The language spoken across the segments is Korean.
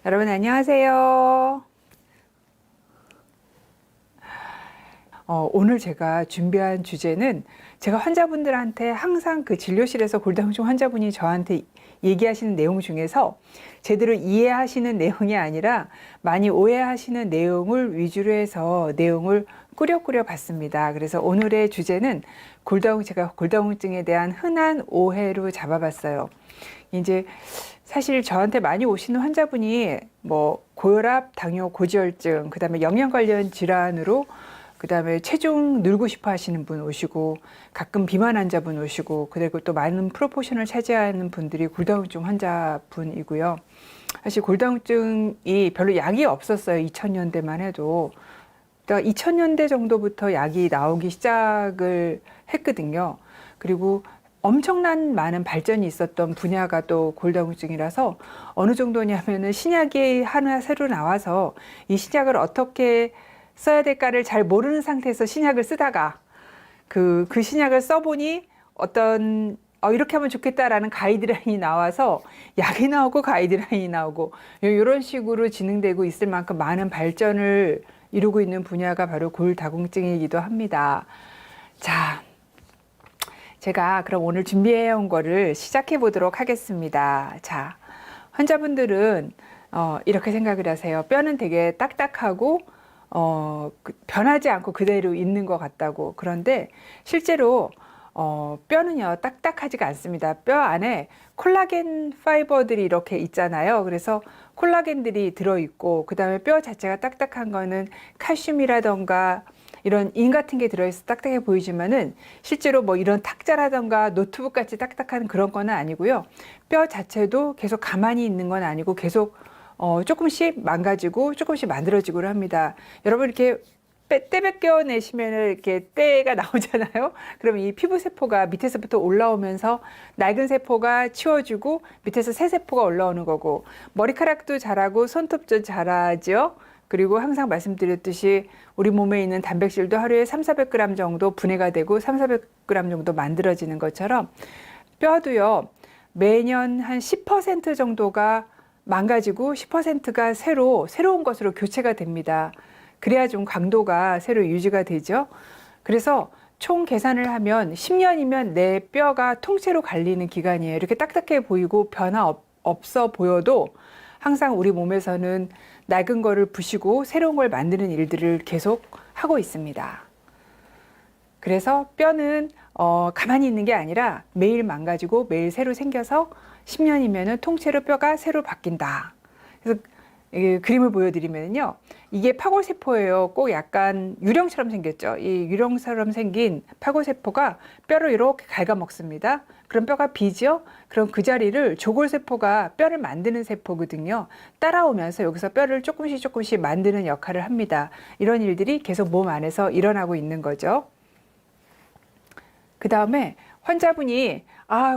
여러분 안녕하세요. 오늘 제가 준비한 주제는 제가 환자분들한테 항상 그 진료실에서 골다공증 환자분이 저한테 얘기하시는 내용 중에서 제대로 이해하시는 내용이 아니라 많이 오해하시는 내용을 위주로 해서 내용을 꾸려 봤습니다. 그래서 오늘의 주제는 제가 골다공증에 대한 흔한 오해로 잡아봤어요. 이제 사실 저한테 많이 오시는 환자분이 뭐 고혈압, 당뇨, 고지혈증, 그다음에 영양 관련 질환으로 그다음에 체중 늘고 싶어 하시는 분 오시고 가끔 비만 환자분 오시고 그리고 또 많은 프로포션을 차지하는 분들이 골다공증 환자분이고요. 사실 골다공증이 별로 약이 없었어요. 2000년대만 해도. 그러니까 2000년대 정도부터 약이 나오기 시작을 했거든요. 그리고 엄청난 많은 발전이 있었던 분야가 또 골다공증이라서 어느 정도냐면은 신약이 하나 새로 나와서 이 신약을 어떻게 써야 될까를 잘 모르는 상태에서 신약을 쓰다가 그 신약을 써보니 이렇게 하면 좋겠다라는 가이드라인이 나와서 약이 나오고 가이드라인이 나오고 이런 식으로 진행되고 있을 만큼 많은 발전을 이루고 있는 분야가 바로 골다공증이기도 합니다. 자, 제가 그럼 오늘 준비해 온 거를 시작해 보도록 하겠습니다. 자, 환자분들은 이렇게 생각을 하세요. 뼈는 되게 딱딱하고 변하지 않고 그대로 있는 것 같다고. 그런데 실제로 뼈는요 딱딱하지가 않습니다. 뼈 안에 콜라겐 파이버들이 이렇게 있잖아요. 그래서 콜라겐들이 들어있고 그 다음에 뼈 자체가 딱딱한 거는 칼슘이라던가 이런 인 같은 게 들어있어 딱딱해 보이지만은 실제로 뭐 이런 탁자라던가 노트북 같이 딱딱한 그런 거는 아니고요. 뼈 자체도 계속 가만히 있는 건 아니고 계속 조금씩 망가지고 조금씩 만들어지고 합니다. 여러분 이렇게 때 벗겨내시면 이렇게 때가 나오잖아요. 그럼 이 피부 세포가 밑에서부터 올라오면서 낡은 세포가 치워지고 밑에서 새 세포가 올라오는 거고 머리카락도 자라고 손톱도 자라죠. 그리고 항상 말씀드렸듯이 우리 몸에 있는 단백질도 하루에 300~400g 정도 분해가 되고 300~400g 정도 만들어지는 것처럼 뼈도요 매년 한 10% 정도가 망가지고 10%가 새로운 것으로 교체가 됩니다. 그래야 좀 강도가 새로 유지가 되죠. 그래서 총 계산을 하면 10년이면 내 뼈가 통째로 갈리는 기간이에요. 이렇게 딱딱해 보이고 변화 없어 보여도 항상 우리 몸에서는 낡은 거를 부시고 새로운 걸 만드는 일들을 계속 하고 있습니다. 그래서 뼈는 가만히 있는 게 아니라 매일 망가지고 매일 새로 생겨서 10년이면은 통째로 뼈가 새로 바뀐다. 그래서 그림을 보여드리면요. 이게 파골세포예요. 꼭 약간 유령처럼 생겼죠. 이 유령처럼 생긴 파골세포가 뼈를 이렇게 갉아먹습니다. 그럼 뼈가 비죠? 그럼 그 자리를 조골세포가 뼈를 만드는 세포거든요. 따라오면서 여기서 뼈를 조금씩 만드는 역할을 합니다. 이런 일들이 계속 몸 안에서 일어나고 있는 거죠. 그 다음에 환자분이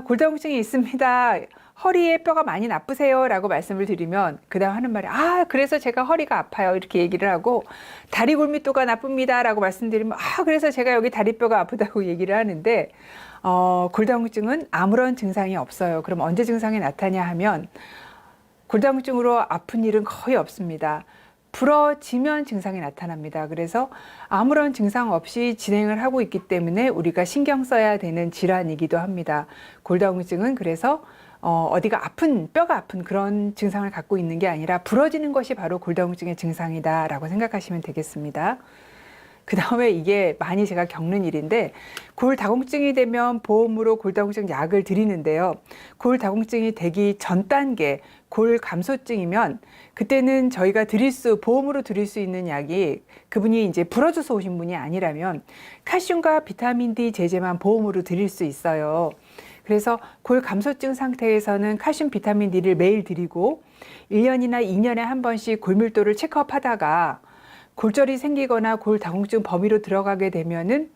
골다공증이 있습니다. 허리에 뼈가 많이 나쁘세요 라고 말씀을 드리면 그 다음 하는 말이 그래서 제가 허리가 아파요 이렇게 얘기를 하고 다리 골밀도가 나쁩니다 라고 말씀드리면 그래서 제가 여기 다리뼈가 아프다고 얘기를 하는데 골다공증은 아무런 증상이 없어요. 그럼 언제 증상이 나타나냐 하면 골다공증으로 아픈 일은 거의 없습니다. 부러지면 증상이 나타납니다. 그래서 아무런 증상 없이 진행을 하고 있기 때문에 우리가 신경 써야 되는 질환이기도 합니다. 골다공증은 그래서 어디가 뼈가 아픈 그런 증상을 갖고 있는 게 아니라 부러지는 것이 바로 골다공증의 증상이다 라고 생각하시면 되겠습니다. 그 다음에 이게 많이 제가 겪는 일인데 골다공증이 되면 보험으로 골다공증 약을 드리는데요. 골다공증이 되기 전 단계 골감소증이면 그때는 저희가 보험으로 드릴 수 있는 약이 그분이 이제 부러져서 오신 분이 아니라면 칼슘과 비타민 D 제제만 보험으로 드릴 수 있어요. 그래서 골감소증 상태에서는 칼슘 비타민 D를 매일 드리고 1년이나 2년에 한 번씩 골밀도를 체크업하다가 골절이 생기거나 골다공증 범위로 들어가게 되면은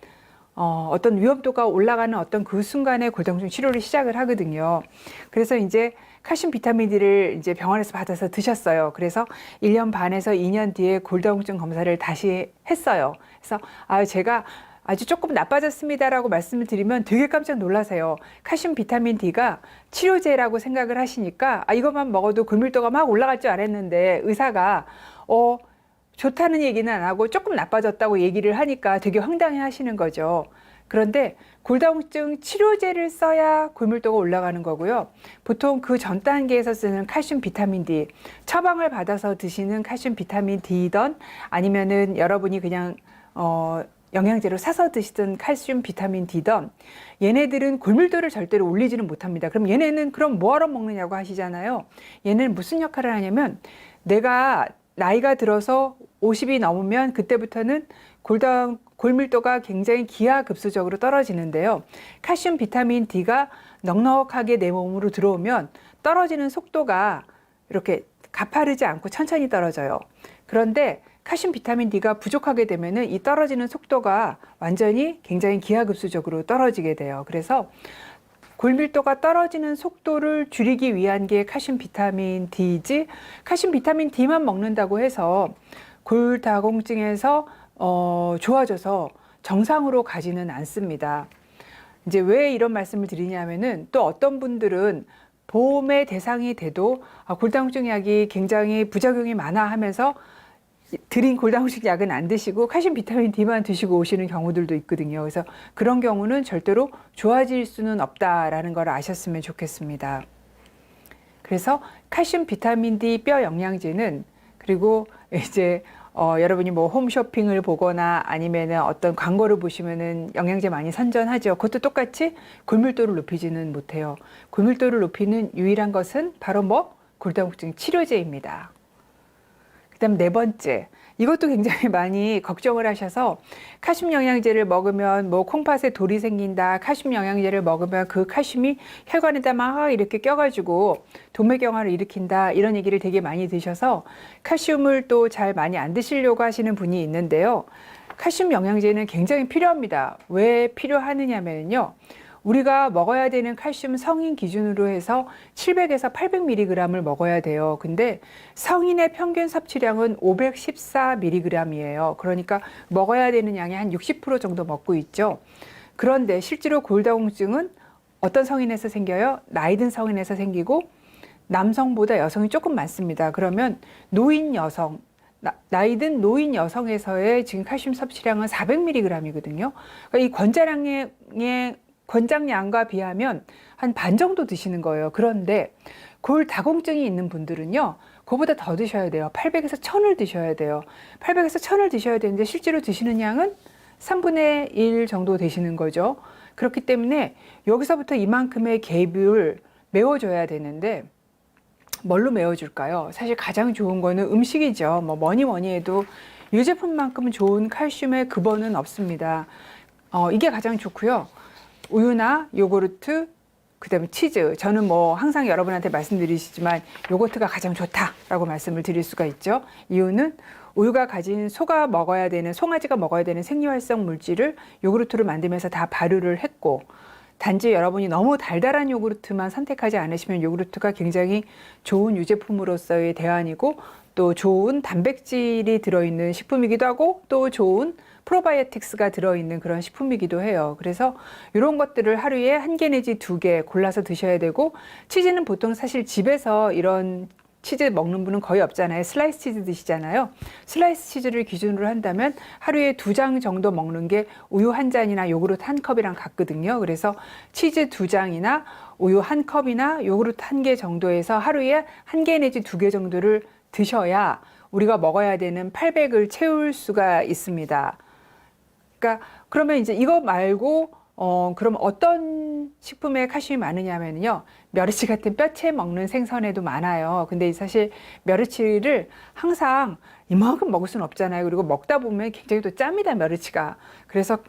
어떤 위험도가 올라가는 어떤 그 순간에 골다공증 치료를 시작을 하거든요. 그래서 이제 칼슘 비타민 D를 이제 병원에서 받아서 드셨어요. 그래서 1년 반에서 2년 뒤에 골다공증 검사를 다시 했어요. 그래서 제가 아주 조금 나빠졌습니다라고 말씀을 드리면 되게 깜짝 놀라세요. 칼슘 비타민 D가 치료제라고 생각을 하시니까 이것만 먹어도 골밀도가 막 올라갈 줄 알았는데 의사가 좋다는 얘기는 안 하고 조금 나빠졌다고 얘기를 하니까 되게 황당해 하시는 거죠. 그런데 골다공증 치료제를 써야 골밀도가 올라가는 거고요. 보통 그 전 단계에서 쓰는 칼슘 비타민 D, 처방을 받아서 드시는 칼슘 비타민 D든 아니면은 여러분이 그냥 영양제로 사서 드시던 칼슘 비타민 D든 얘네들은 골밀도를 절대로 올리지는 못합니다. 그럼 얘네는 그럼 뭐하러 먹느냐고 하시잖아요. 얘는 무슨 역할을 하냐면 내가 나이가 들어서 50이 넘으면 그때부터는 골밀도가 굉장히 기하급수적으로 떨어지는데요. 칼슘 비타민 D가 넉넉하게 내 몸으로 들어오면 떨어지는 속도가 이렇게 가파르지 않고 천천히 떨어져요. 그런데 칼슘 비타민 D가 부족하게 되면은 이 떨어지는 속도가 완전히 굉장히 기하급수적으로 떨어지게 돼요. 그래서 골밀도가 떨어지는 속도를 줄이기 위한 게 칼슘 비타민 D지, 칼슘 비타민 D만 먹는다고 해서 골다공증에서 좋아져서 정상으로 가지는 않습니다. 이제 왜 이런 말씀을 드리냐면은 또 어떤 분들은 보험의 대상이 돼도 골다공증 약이 굉장히 부작용이 많아 하면서 드린 골다공증 약은 안 드시고 칼슘 비타민 D만 드시고 오시는 경우들도 있거든요. 그래서 그런 경우는 절대로 좋아질 수는 없다라는 걸 아셨으면 좋겠습니다. 그래서 칼슘 비타민 D 뼈 영양제는 그리고 이제 여러분이 뭐 홈쇼핑을 보거나 아니면은 어떤 광고를 보시면은 영양제 많이 선전하죠. 그것도 똑같이 골밀도를 높이지는 못해요. 골밀도를 높이는 유일한 것은 바로 골다공증 치료제입니다. 그다음 네 번째, 이것도 굉장히 많이 걱정을 하셔서 칼슘 영양제를 먹으면 콩팥에 돌이 생긴다. 칼슘 영양제를 먹으면 그 칼슘이 혈관에다 막 이렇게 껴가지고 동맥경화를 일으킨다. 이런 얘기를 되게 많이 드셔서 칼슘을 또 잘 많이 안 드시려고 하시는 분이 있는데요. 칼슘 영양제는 굉장히 필요합니다. 왜 필요하느냐면요. 우리가 먹어야 되는 칼슘 성인 기준으로 해서 700에서 800mg을 먹어야 돼요. 근데 성인의 평균 섭취량은 514mg이에요. 그러니까 먹어야 되는 양의 한 60% 정도 먹고 있죠. 그런데 실제로 골다공증은 어떤 성인에서 생겨요? 나이 든 성인에서 생기고 남성보다 여성이 조금 많습니다. 그러면 노인 여성, 나이 든 노인 여성에서의 지금 칼슘 섭취량은 400mg이거든요. 그러니까 이 권장량과 비하면 한 반 정도 드시는 거예요. 그런데 골다공증이 있는 분들은요, 그보다 더 드셔야 돼요. 800에서 1000을 드셔야 돼요. 800에서 1000을 드셔야 되는데 실제로 드시는 양은 3분의 1 정도 되시는 거죠. 그렇기 때문에 여기서부터 이만큼의 갭을 메워줘야 되는데 뭘로 메워줄까요? 사실 가장 좋은 거는 음식이죠. 뭐니 해도 유제품만큼 좋은 칼슘의 급원은 없습니다. 이게 가장 좋고요. 우유나 요구르트, 그다음에 치즈. 저는 항상 여러분한테 말씀드리시지만 요거트가 가장 좋다라고 말씀을 드릴 수가 있죠. 이유는 우유가 가진 송아지가 먹어야 되는 생리활성 물질을 요구르트로 만들면서 다 발효를 했고, 단지 여러분이 너무 달달한 요구르트만 선택하지 않으시면 요구르트가 굉장히 좋은 유제품으로서의 대안이고 또 좋은 단백질이 들어있는 식품이기도 하고 또 좋은 프로바이오틱스가 들어있는 그런 식품이기도 해요. 그래서 이런 것들을 하루에 1개 내지 2개 골라서 드셔야 되고, 치즈는 보통 사실 집에서 이런 치즈 먹는 분은 거의 없잖아요. 슬라이스 치즈 드시잖아요. 슬라이스 치즈를 기준으로 한다면 하루에 2장 정도 먹는 게 우유 1잔이나 요구르트 1컵이랑 같거든요. 그래서 치즈 2장이나 우유 1컵이나 요구르트 1개 정도에서 하루에 1개 내지 2개 정도를 드셔야 우리가 먹어야 되는 800을 채울 수가 있습니다. 그러니까 그러면 이제 이거 말고 그럼 어떤 식품에 칼슘이 많으냐면요. 멸치 같은 뼈채 먹는 생선에도 많아요. 근데 사실 멸치를 항상 이만큼 먹을 수는 없잖아요. 그리고 먹다 보면 굉장히 또 짭니다, 멸치가. 그래서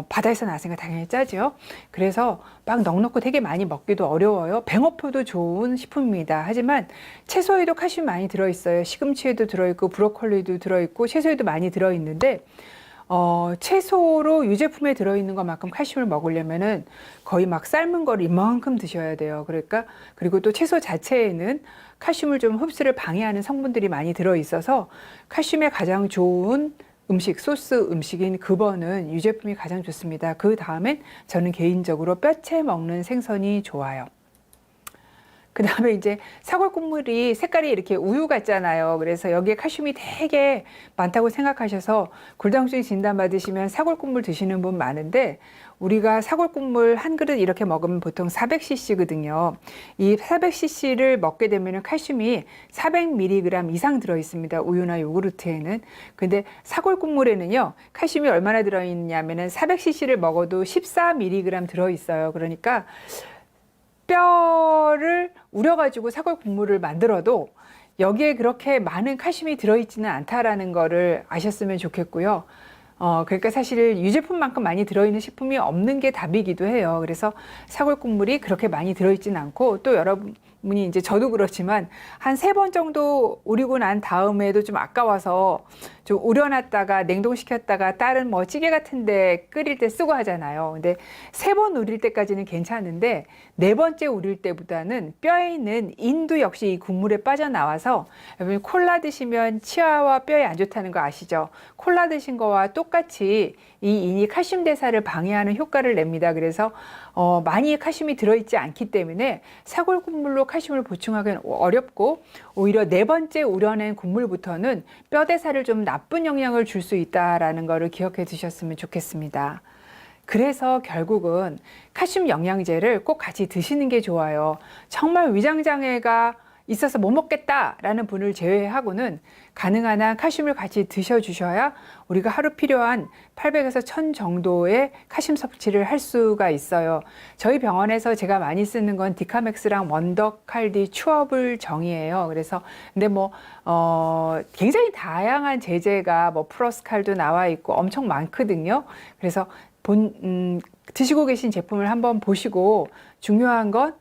바다에서 나왔으니까 당연히 짜죠. 그래서 막 넉넉고 되게 많이 먹기도 어려워요. 배고파도 좋은 식품입니다. 하지만 채소에도 칼슘이 많이 들어있어요. 시금치에도 들어있고 브로콜리도 들어있고 채소에도 많이 들어있는데 채소로 유제품에 들어있는 것만큼 칼슘을 먹으려면은 거의 막 삶은 걸 이만큼 드셔야 돼요. 그리고 또 채소 자체에는 칼슘을 좀 흡수를 방해하는 성분들이 많이 들어있어서 칼슘에 가장 좋은 음식, 소스 음식인 급어는 유제품이 가장 좋습니다. 그 다음엔 저는 개인적으로 뼈채 먹는 생선이 좋아요. 그 다음에 이제 사골 국물이 색깔이 이렇게 우유 같잖아요. 그래서 여기에 칼슘이 되게 많다고 생각하셔서 골다공증 진단 받으시면 사골 국물 드시는 분 많은데, 우리가 사골 국물 한 그릇 이렇게 먹으면 보통 400cc거든요. 이 400cc를 먹게 되면 칼슘이 400mg 이상 들어 있습니다. 우유나 요구르트에는. 근데 사골 국물에는요, 칼슘이 얼마나 들어 있냐면은 400cc를 먹어도 14mg 들어 있어요. 그러니까 뼈를 우려가지고 사골 국물을 만들어도 여기에 그렇게 많은 칼슘이 들어있지는 않다라는 거를 아셨으면 좋겠고요. 그러니까 사실 유제품만큼 많이 들어있는 식품이 없는 게 답이기도 해요. 그래서 사골 국물이 그렇게 많이 들어있지는 않고, 또 여러분이 이제 저도 그렇지만 한 3번 정도 우리고 난 다음에도 좀 아까워서 좀 우려놨다가 냉동시켰다가 다른 뭐 찌개 같은데 끓일 때 쓰고 하잖아요. 근데 3번 우릴 때까지는 괜찮은데 4번째 우릴 때보다는 뼈에 있는 인도 역시 이 국물에 빠져나와서, 여러분 콜라 드시면 치아와 뼈에 안 좋다는 거 아시죠? 콜라 드신 거와 똑같이 이 인이 칼슘 대사를 방해하는 효과를 냅니다. 그래서 많이 칼슘이 들어있지 않기 때문에 사골 국물로 칼슘을 보충하기는 어렵고, 오히려 4번째 우려낸 국물부터는 뼈 대사를 좀 나쁜 영향을 줄 수 있다라는 거를 기억해 두셨으면 좋겠습니다. 그래서 결국은 칼슘 영양제를 꼭 같이 드시는 게 좋아요. 정말 위장장애가 있어서 못 먹겠다라는 분을 제외하고는 가능한 한 칼슘을 같이 드셔주셔야 우리가 하루 필요한 800에서 1000 정도의 칼슘 섭취를 할 수가 있어요. 저희 병원에서 제가 많이 쓰는 건 디카맥스랑 원더칼디 추어블 정이에요. 그래서 근데 굉장히 다양한 제제가 프로스칼도 나와 있고 엄청 많거든요. 그래서 드시고 계신 제품을 한번 보시고, 중요한 건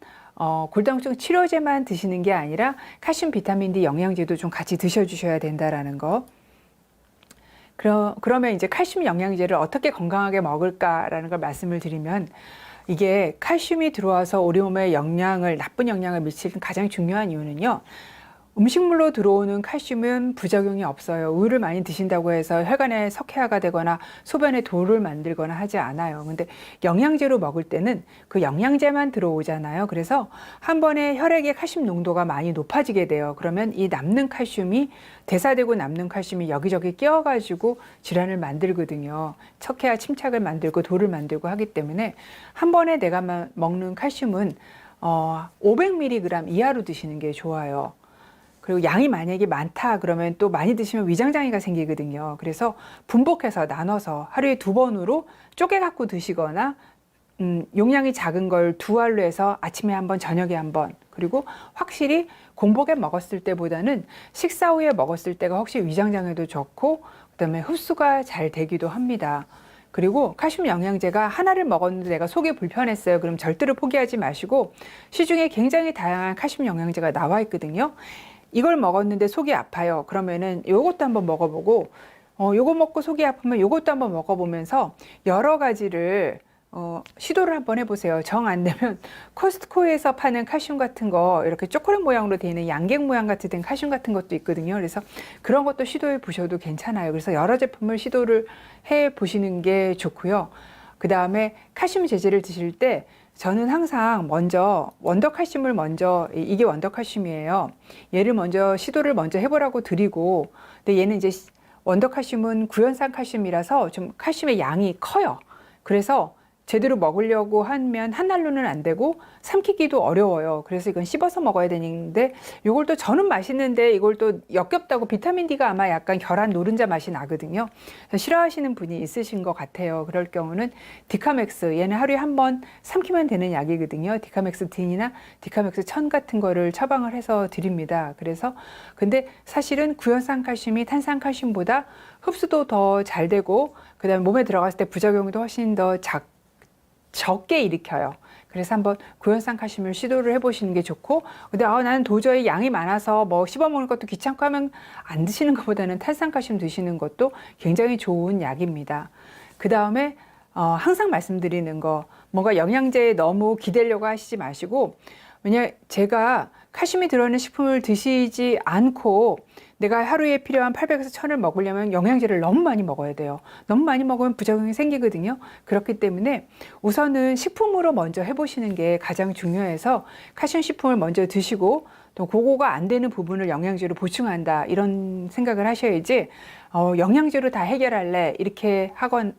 골다공증 치료제만 드시는 게 아니라 칼슘, 비타민 D 영양제도 좀 같이 드셔주셔야 된다라는 거. 그러면 이제 칼슘 영양제를 어떻게 건강하게 먹을까라는 걸 말씀을 드리면, 이게 칼슘이 들어와서 우리 몸에 나쁜 영향을 미치는 가장 중요한 이유는요, 음식물로 들어오는 칼슘은 부작용이 없어요. 우유를 많이 드신다고 해서 혈관에 석회화가 되거나 소변에 돌을 만들거나 하지 않아요. 근데 영양제로 먹을 때는 그 영양제만 들어오잖아요. 그래서 한 번에 혈액의 칼슘 농도가 많이 높아지게 돼요. 그러면 이 남는 칼슘이, 대사되고 남는 칼슘이 여기저기 끼어가지고 질환을 만들거든요. 척회와 침착을 만들고 돌을 만들고 하기 때문에 한 번에 내가 먹는 칼슘은 500mg 이하로 드시는 게 좋아요. 그리고 양이 만약에 많다 그러면 또 많이 드시면 위장장애가 생기거든요. 그래서 분복해서 나눠서 하루에 2번으로 쪼개 갖고 드시거나, 용량이 작은 걸 2알로 해서 아침에 1번, 저녁에 1번, 그리고 확실히 공복에 먹었을 때보다는 식사 후에 먹었을 때가 혹시 위장장애도 좋고, 그다음에 흡수가 잘 되기도 합니다. 그리고 칼슘 영양제가 하나를 먹었는데 내가 속이 불편했어요. 그럼 절대로 포기하지 마시고, 시중에 굉장히 다양한 칼슘 영양제가 나와 있거든요. 이걸 먹었는데 속이 아파요. 그러면은 요것도 한번 먹어보고, 요거 먹고 속이 아프면 요것도 한번 먹어보면서 여러 가지를 시도를 한번 해보세요. 정 안 되면 코스트코에서 파는 칼슘 같은 거, 이렇게 초콜릿 모양으로 되어 있는 양갱 모양 같이 된 칼슘 같은 것도 있거든요. 그래서 그런 것도 시도해 보셔도 괜찮아요. 그래서 여러 제품을 시도를 해 보시는 게 좋고요. 그 다음에 칼슘 제제를 드실 때 저는 항상 먼저 원더칼슘을 이게 원더칼슘이에요. 얘를 시도를 먼저 해보라고 드리고, 근데 얘는 이제 원더칼슘은 구연산 칼슘이라서 좀 칼슘의 양이 커요. 그래서 제대로 먹으려고 하면 한 알로는 안 되고 삼키기도 어려워요. 그래서 이건 씹어서 먹어야 되는데, 이걸 또 저는 맛있는데 이걸 또 역겹다고, 비타민 D가 아마 약간 결한 노른자 맛이 나거든요. 그래서 싫어하시는 분이 있으신 것 같아요. 그럴 경우는 디카맥스, 얘는 하루에 1번 삼키면 되는 약이거든요. 디카맥스 딘이나 디카맥스 1000 같은 거를 처방을 해서 드립니다. 그래서 근데 사실은 구연산 칼슘이 탄산 칼슘보다 흡수도 더 잘 되고, 그다음에 몸에 들어갔을 때 부작용도 훨씬 더 적게 일으켜요. 그래서 한번 구연산 칼슘을 시도를 해보시는 게 좋고, 근데 나는 도저히 양이 많아서 씹어 먹는 것도 귀찮고 하면 안 드시는 것보다는 탄산 칼슘 드시는 것도 굉장히 좋은 약입니다. 그 다음에 항상 말씀드리는 거, 뭔가 영양제에 너무 기대려고 하시지 마시고, 왜냐 제가 칼슘이 들어있는 식품을 드시지 않고 내가 하루에 필요한 800에서 1000을 먹으려면 영양제를 너무 많이 먹어야 돼요. 너무 많이 먹으면 부작용이 생기거든요. 그렇기 때문에 우선은 식품으로 먼저 해보시는 게 가장 중요해서 칼슘 식품을 먼저 드시고 또 그거가 안 되는 부분을 영양제로 보충한다 이런 생각을 하셔야지 영양제로 다 해결할래 이렇게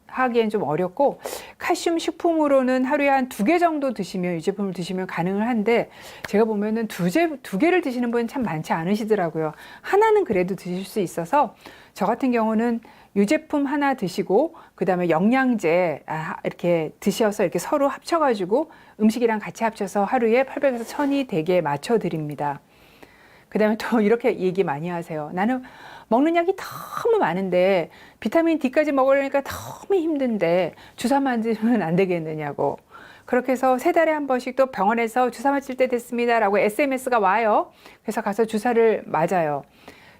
하기엔 좀 어렵고 칼슘 식품으로는 하루에 한 2개 정도 드시면 이 제품을 드시면 가능을 한데 제가 보면은 두 개를 드시는 분은 참 많지 않으시더라고요. 하나는 그래도 드실 수 있어서 저 같은 경우는 이 제품 하나 드시고 그 다음에 영양제 이렇게 드셔서 이렇게 서로 합쳐가지고 음식이랑 같이 합쳐서 하루에 800에서 1000이 되게 맞춰 드립니다. 그 다음에 또 이렇게 얘기 많이 하세요. 나는 먹는 약이 너무 많은데 비타민 D까지 먹으려니까 너무 힘든데 주사 맞으면 안 되겠느냐고. 그렇게 해서 3달에 한 번씩 또 병원에서 주사 맞을 때 됐습니다 라고 SMS가 와요. 그래서 가서 주사를 맞아요.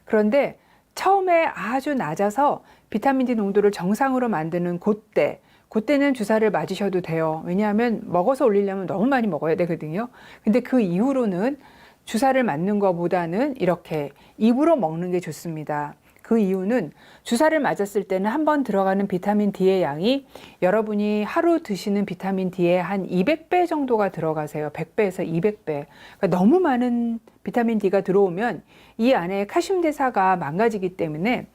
그런데 처음에 아주 낮아서 비타민 D 농도를 정상으로 만드는 그때는 주사를 맞으셔도 돼요. 왜냐하면 먹어서 올리려면 너무 많이 먹어야 되거든요. 근데 그 이후로는 주사를 맞는 것보다는 이렇게 입으로 먹는 게 좋습니다. 그 이유는 주사를 맞았을 때는 한 번 들어가는 비타민 D의 양이 여러분이 하루 드시는 비타민 D의 한 200배 정도가 들어가세요. 100배에서 200배. 그러니까 너무 많은 비타민 D가 들어오면 이 안에 칼슘 대사가 망가지기 때문에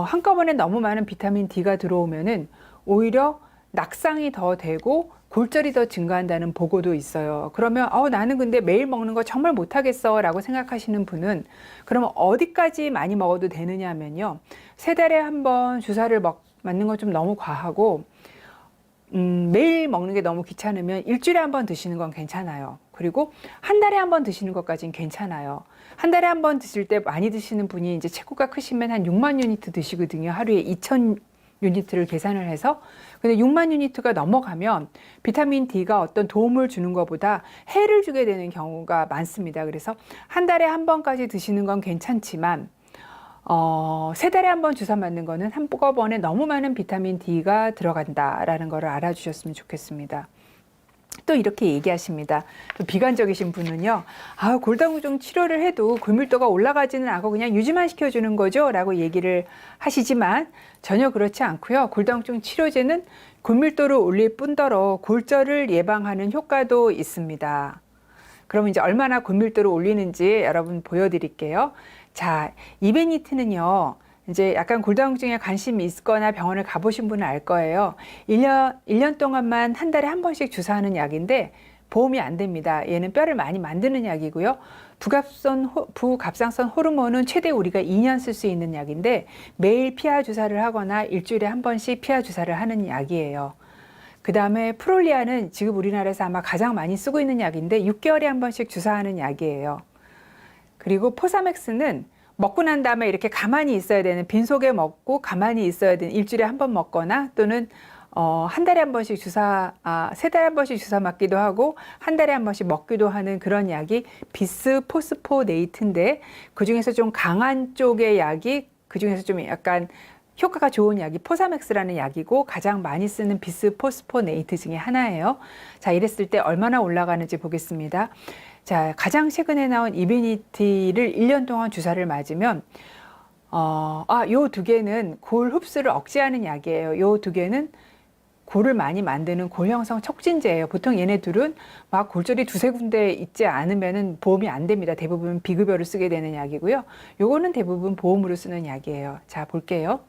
한꺼번에 너무 많은 비타민 D가 들어오면은 오히려 낙상이 더 되고 골절이 더 증가한다는 보고도 있어요. 그러면 나는 근데 매일 먹는 거 정말 못하겠어 라고 생각하시는 분은 그러면 어디까지 많이 먹어도 되느냐 하면요. 3달에 한 번 주사를 맞는 건 좀 너무 과하고 매일 먹는 게 너무 귀찮으면 일주일에 한 번 드시는 건 괜찮아요. 그리고 한 달에 한 번 드시는 것까지는 괜찮아요. 한 달에 한 번 드실 때 많이 드시는 분이 이제 체구가 크시면 한 6만 유니트 드시거든요. 하루에 2000 유니트를 계산을 해서. 근데 6만 유니트가 넘어가면 비타민 D가 어떤 도움을 주는 것보다 해를 주게 되는 경우가 많습니다. 그래서 한 달에 한 번까지 드시는 건 괜찮지만 3달에 한 번 주사 맞는 거는 한꺼번에 너무 많은 비타민 D가 들어간다라는 거를 알아주셨으면 좋겠습니다. 또 이렇게 얘기하십니다. 또 비관적이신 분은요. 골다공증 치료를 해도 골밀도가 올라가지는 않고 그냥 유지만 시켜주는 거죠 라고 얘기를 하시지만 전혀 그렇지 않고요. 골다공증 치료제는 골밀도를 올릴 뿐더러 골절을 예방하는 효과도 있습니다. 그럼 이제 얼마나 골밀도를 올리는지 여러분 보여드릴게요. 자, 이베니트는요. 이제 약간 골다공증에 관심이 있거나 병원을 가보신 분은 알 거예요. 1년 동안만 한 달에 한 번씩 주사하는 약인데 보험이 안 됩니다. 얘는 뼈를 많이 만드는 약이고요. 부갑상선 호르몬은 최대 우리가 2년 쓸 수 있는 약인데 매일 피하 주사를 하거나 일주일에 한 번씩 피하 주사를 하는 약이에요. 그 다음에 프롤리아는 지금 우리나라에서 아마 가장 많이 쓰고 있는 약인데 6개월에 한 번씩 주사하는 약이에요. 그리고 포사맥스는 먹고 난 다음에 이렇게 가만히 있어야 되는, 빈속에 먹고 가만히 있어야 되는, 일주일에 한 번 먹거나 또는 한 달에 한 번씩 3달에 한 번씩 주사 맞기도 하고 한 달에 한 번씩 먹기도 하는 그런 약이 비스포스포네이트인데 그중에서 좀 강한 쪽의 약이, 그중에서 좀 약간 효과가 좋은 약이 포사맥스라는 약이고 가장 많이 쓰는 비스포스포네이트 중에 하나예요. 자, 이랬을 때 얼마나 올라가는지 보겠습니다. 자, 가장 최근에 나온 이베니티를 1년 동안 주사를 맞으면 요 2개는 골 흡수를 억제하는 약이에요. 요 2개는 골을 많이 만드는 골형성 촉진제예요. 보통 얘네들은 막 골절이 2-3군데 있지 않으면은 보험이 안 됩니다. 대부분 비급여를 쓰게 되는 약이고요. 요거는 대부분 보험으로 쓰는 약이에요. 자, 볼게요.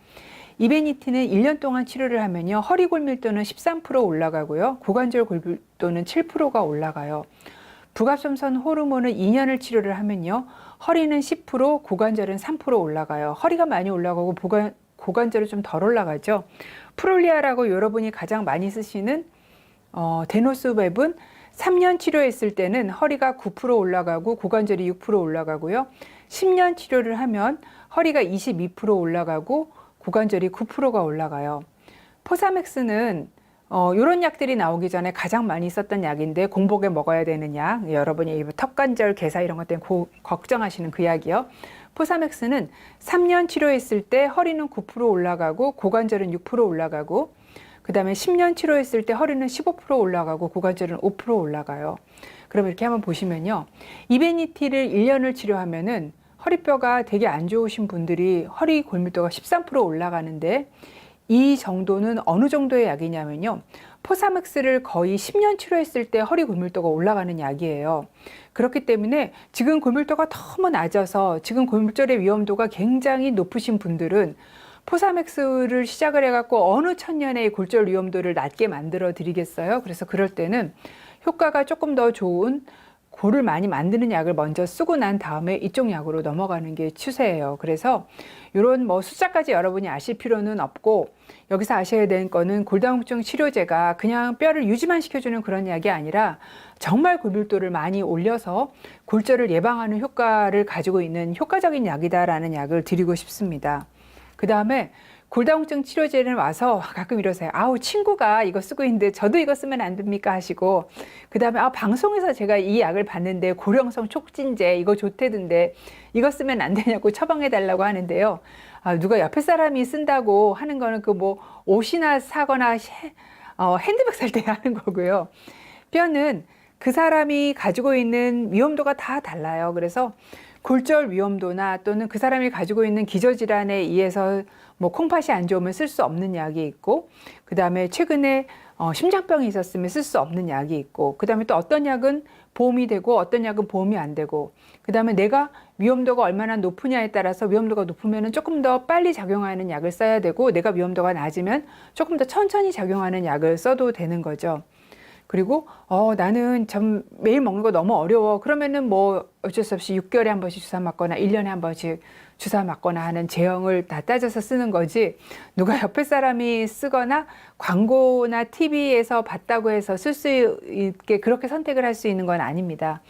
이베니티는 1년 동안 치료를 하면요. 허리 골밀도는 13% 올라가고요. 고관절 골밀도는 7%가 올라가요. 부갑상선 호르몬은 2년을 치료를 하면요. 허리는 10%, 고관절은 3% 올라가요. 허리가 많이 올라가고 고관절은 좀 덜 올라가죠. 프롤리아라고 여러분이 가장 많이 쓰시는 데노스웹은 3년 치료했을 때는 허리가 9% 올라가고 고관절이 6% 올라가고요. 10년 치료를 하면 허리가 22% 올라가고 고관절이 9%가 올라가요. 포사맥스는 이런 약들이 나오기 전에 가장 많이 썼던 약인데 공복에 먹어야 되는 약, 여러분이 턱관절 괴사 이런 것 때문에 걱정하시는 그 약이요. 포사맥스는 3년 치료했을 때 허리는 9% 올라가고 고관절은 6% 올라가고 그 다음에 10년 치료했을 때 허리는 15% 올라가고 고관절은 5% 올라가요. 그럼 이렇게 한번 보시면요. 이베니티를 1년을 치료하면은 허리뼈가 되게 안 좋으신 분들이 허리 골밀도가 13% 올라가는데 이 정도는 어느 정도의 약이냐면요. 포사맥스를 거의 10년 치료했을 때 허리 골밀도가 올라가는 약이에요. 그렇기 때문에 지금 골밀도가 너무 낮아서 지금 골절의 위험도가 굉장히 높으신 분들은 포사맥스를 시작을 해갖고 어느 천년의 골절 위험도를 낮게 만들어 드리겠어요. 그래서 그럴 때는 효과가 조금 더 좋은 골을 많이 만드는 약을 먼저 쓰고 난 다음에 이쪽 약으로 넘어가는 게 추세예요. 그래서 이런 뭐 숫자까지 여러분이 아실 필요는 없고 여기서 아셔야 되는 거는 골다공증 치료제가 그냥 뼈를 유지만 시켜주는 그런 약이 아니라 정말 골밀도를 많이 올려서 골절을 예방하는 효과를 가지고 있는 효과적인 약이다라는 약을 드리고 싶습니다. 그 다음에 골다공증 치료제는 와서 가끔 이러세요. 아우, 친구가 이거 쓰고 있는데 저도 이거 쓰면 안 됩니까? 하시고, 그 다음에 방송에서 제가 이 약을 봤는데 고령성 촉진제 이거 좋대던데 이거 쓰면 안 되냐고 처방해 달라고 하는데요. 누가 옆에 사람이 쓴다고 하는 거는 그 뭐 옷이나 사거나 핸드백 살 때 하는 거고요. 뼈는 그 사람이 가지고 있는 위험도가 다 달라요. 그래서 골절 위험도나 또는 그 사람이 가지고 있는 기저질환에 의해서 뭐 콩팥이 안 좋으면 쓸 수 없는 약이 있고, 그 다음에 최근에 심장병이 있었으면 쓸 수 없는 약이 있고, 그 다음에 또 어떤 약은 보험이 되고 어떤 약은 보험이 안 되고, 그 다음에 내가 위험도가 얼마나 높으냐에 따라서 위험도가 높으면 조금 더 빨리 작용하는 약을 써야 되고, 내가 위험도가 낮으면 조금 더 천천히 작용하는 약을 써도 되는 거죠. 그리고 나는 좀 매일 먹는 거 너무 어려워. 그러면은 뭐 어쩔 수 없이 6개월에 한 번씩 주사 맞거나 1년에 한 번씩 주사 맞거나 하는 제형을 다 따져서 쓰는 거지, 누가 옆에 사람이 쓰거나 광고나 TV에서 봤다고 해서 쓸 수 있게 그렇게 선택을 할 수 있는 건 아닙니다.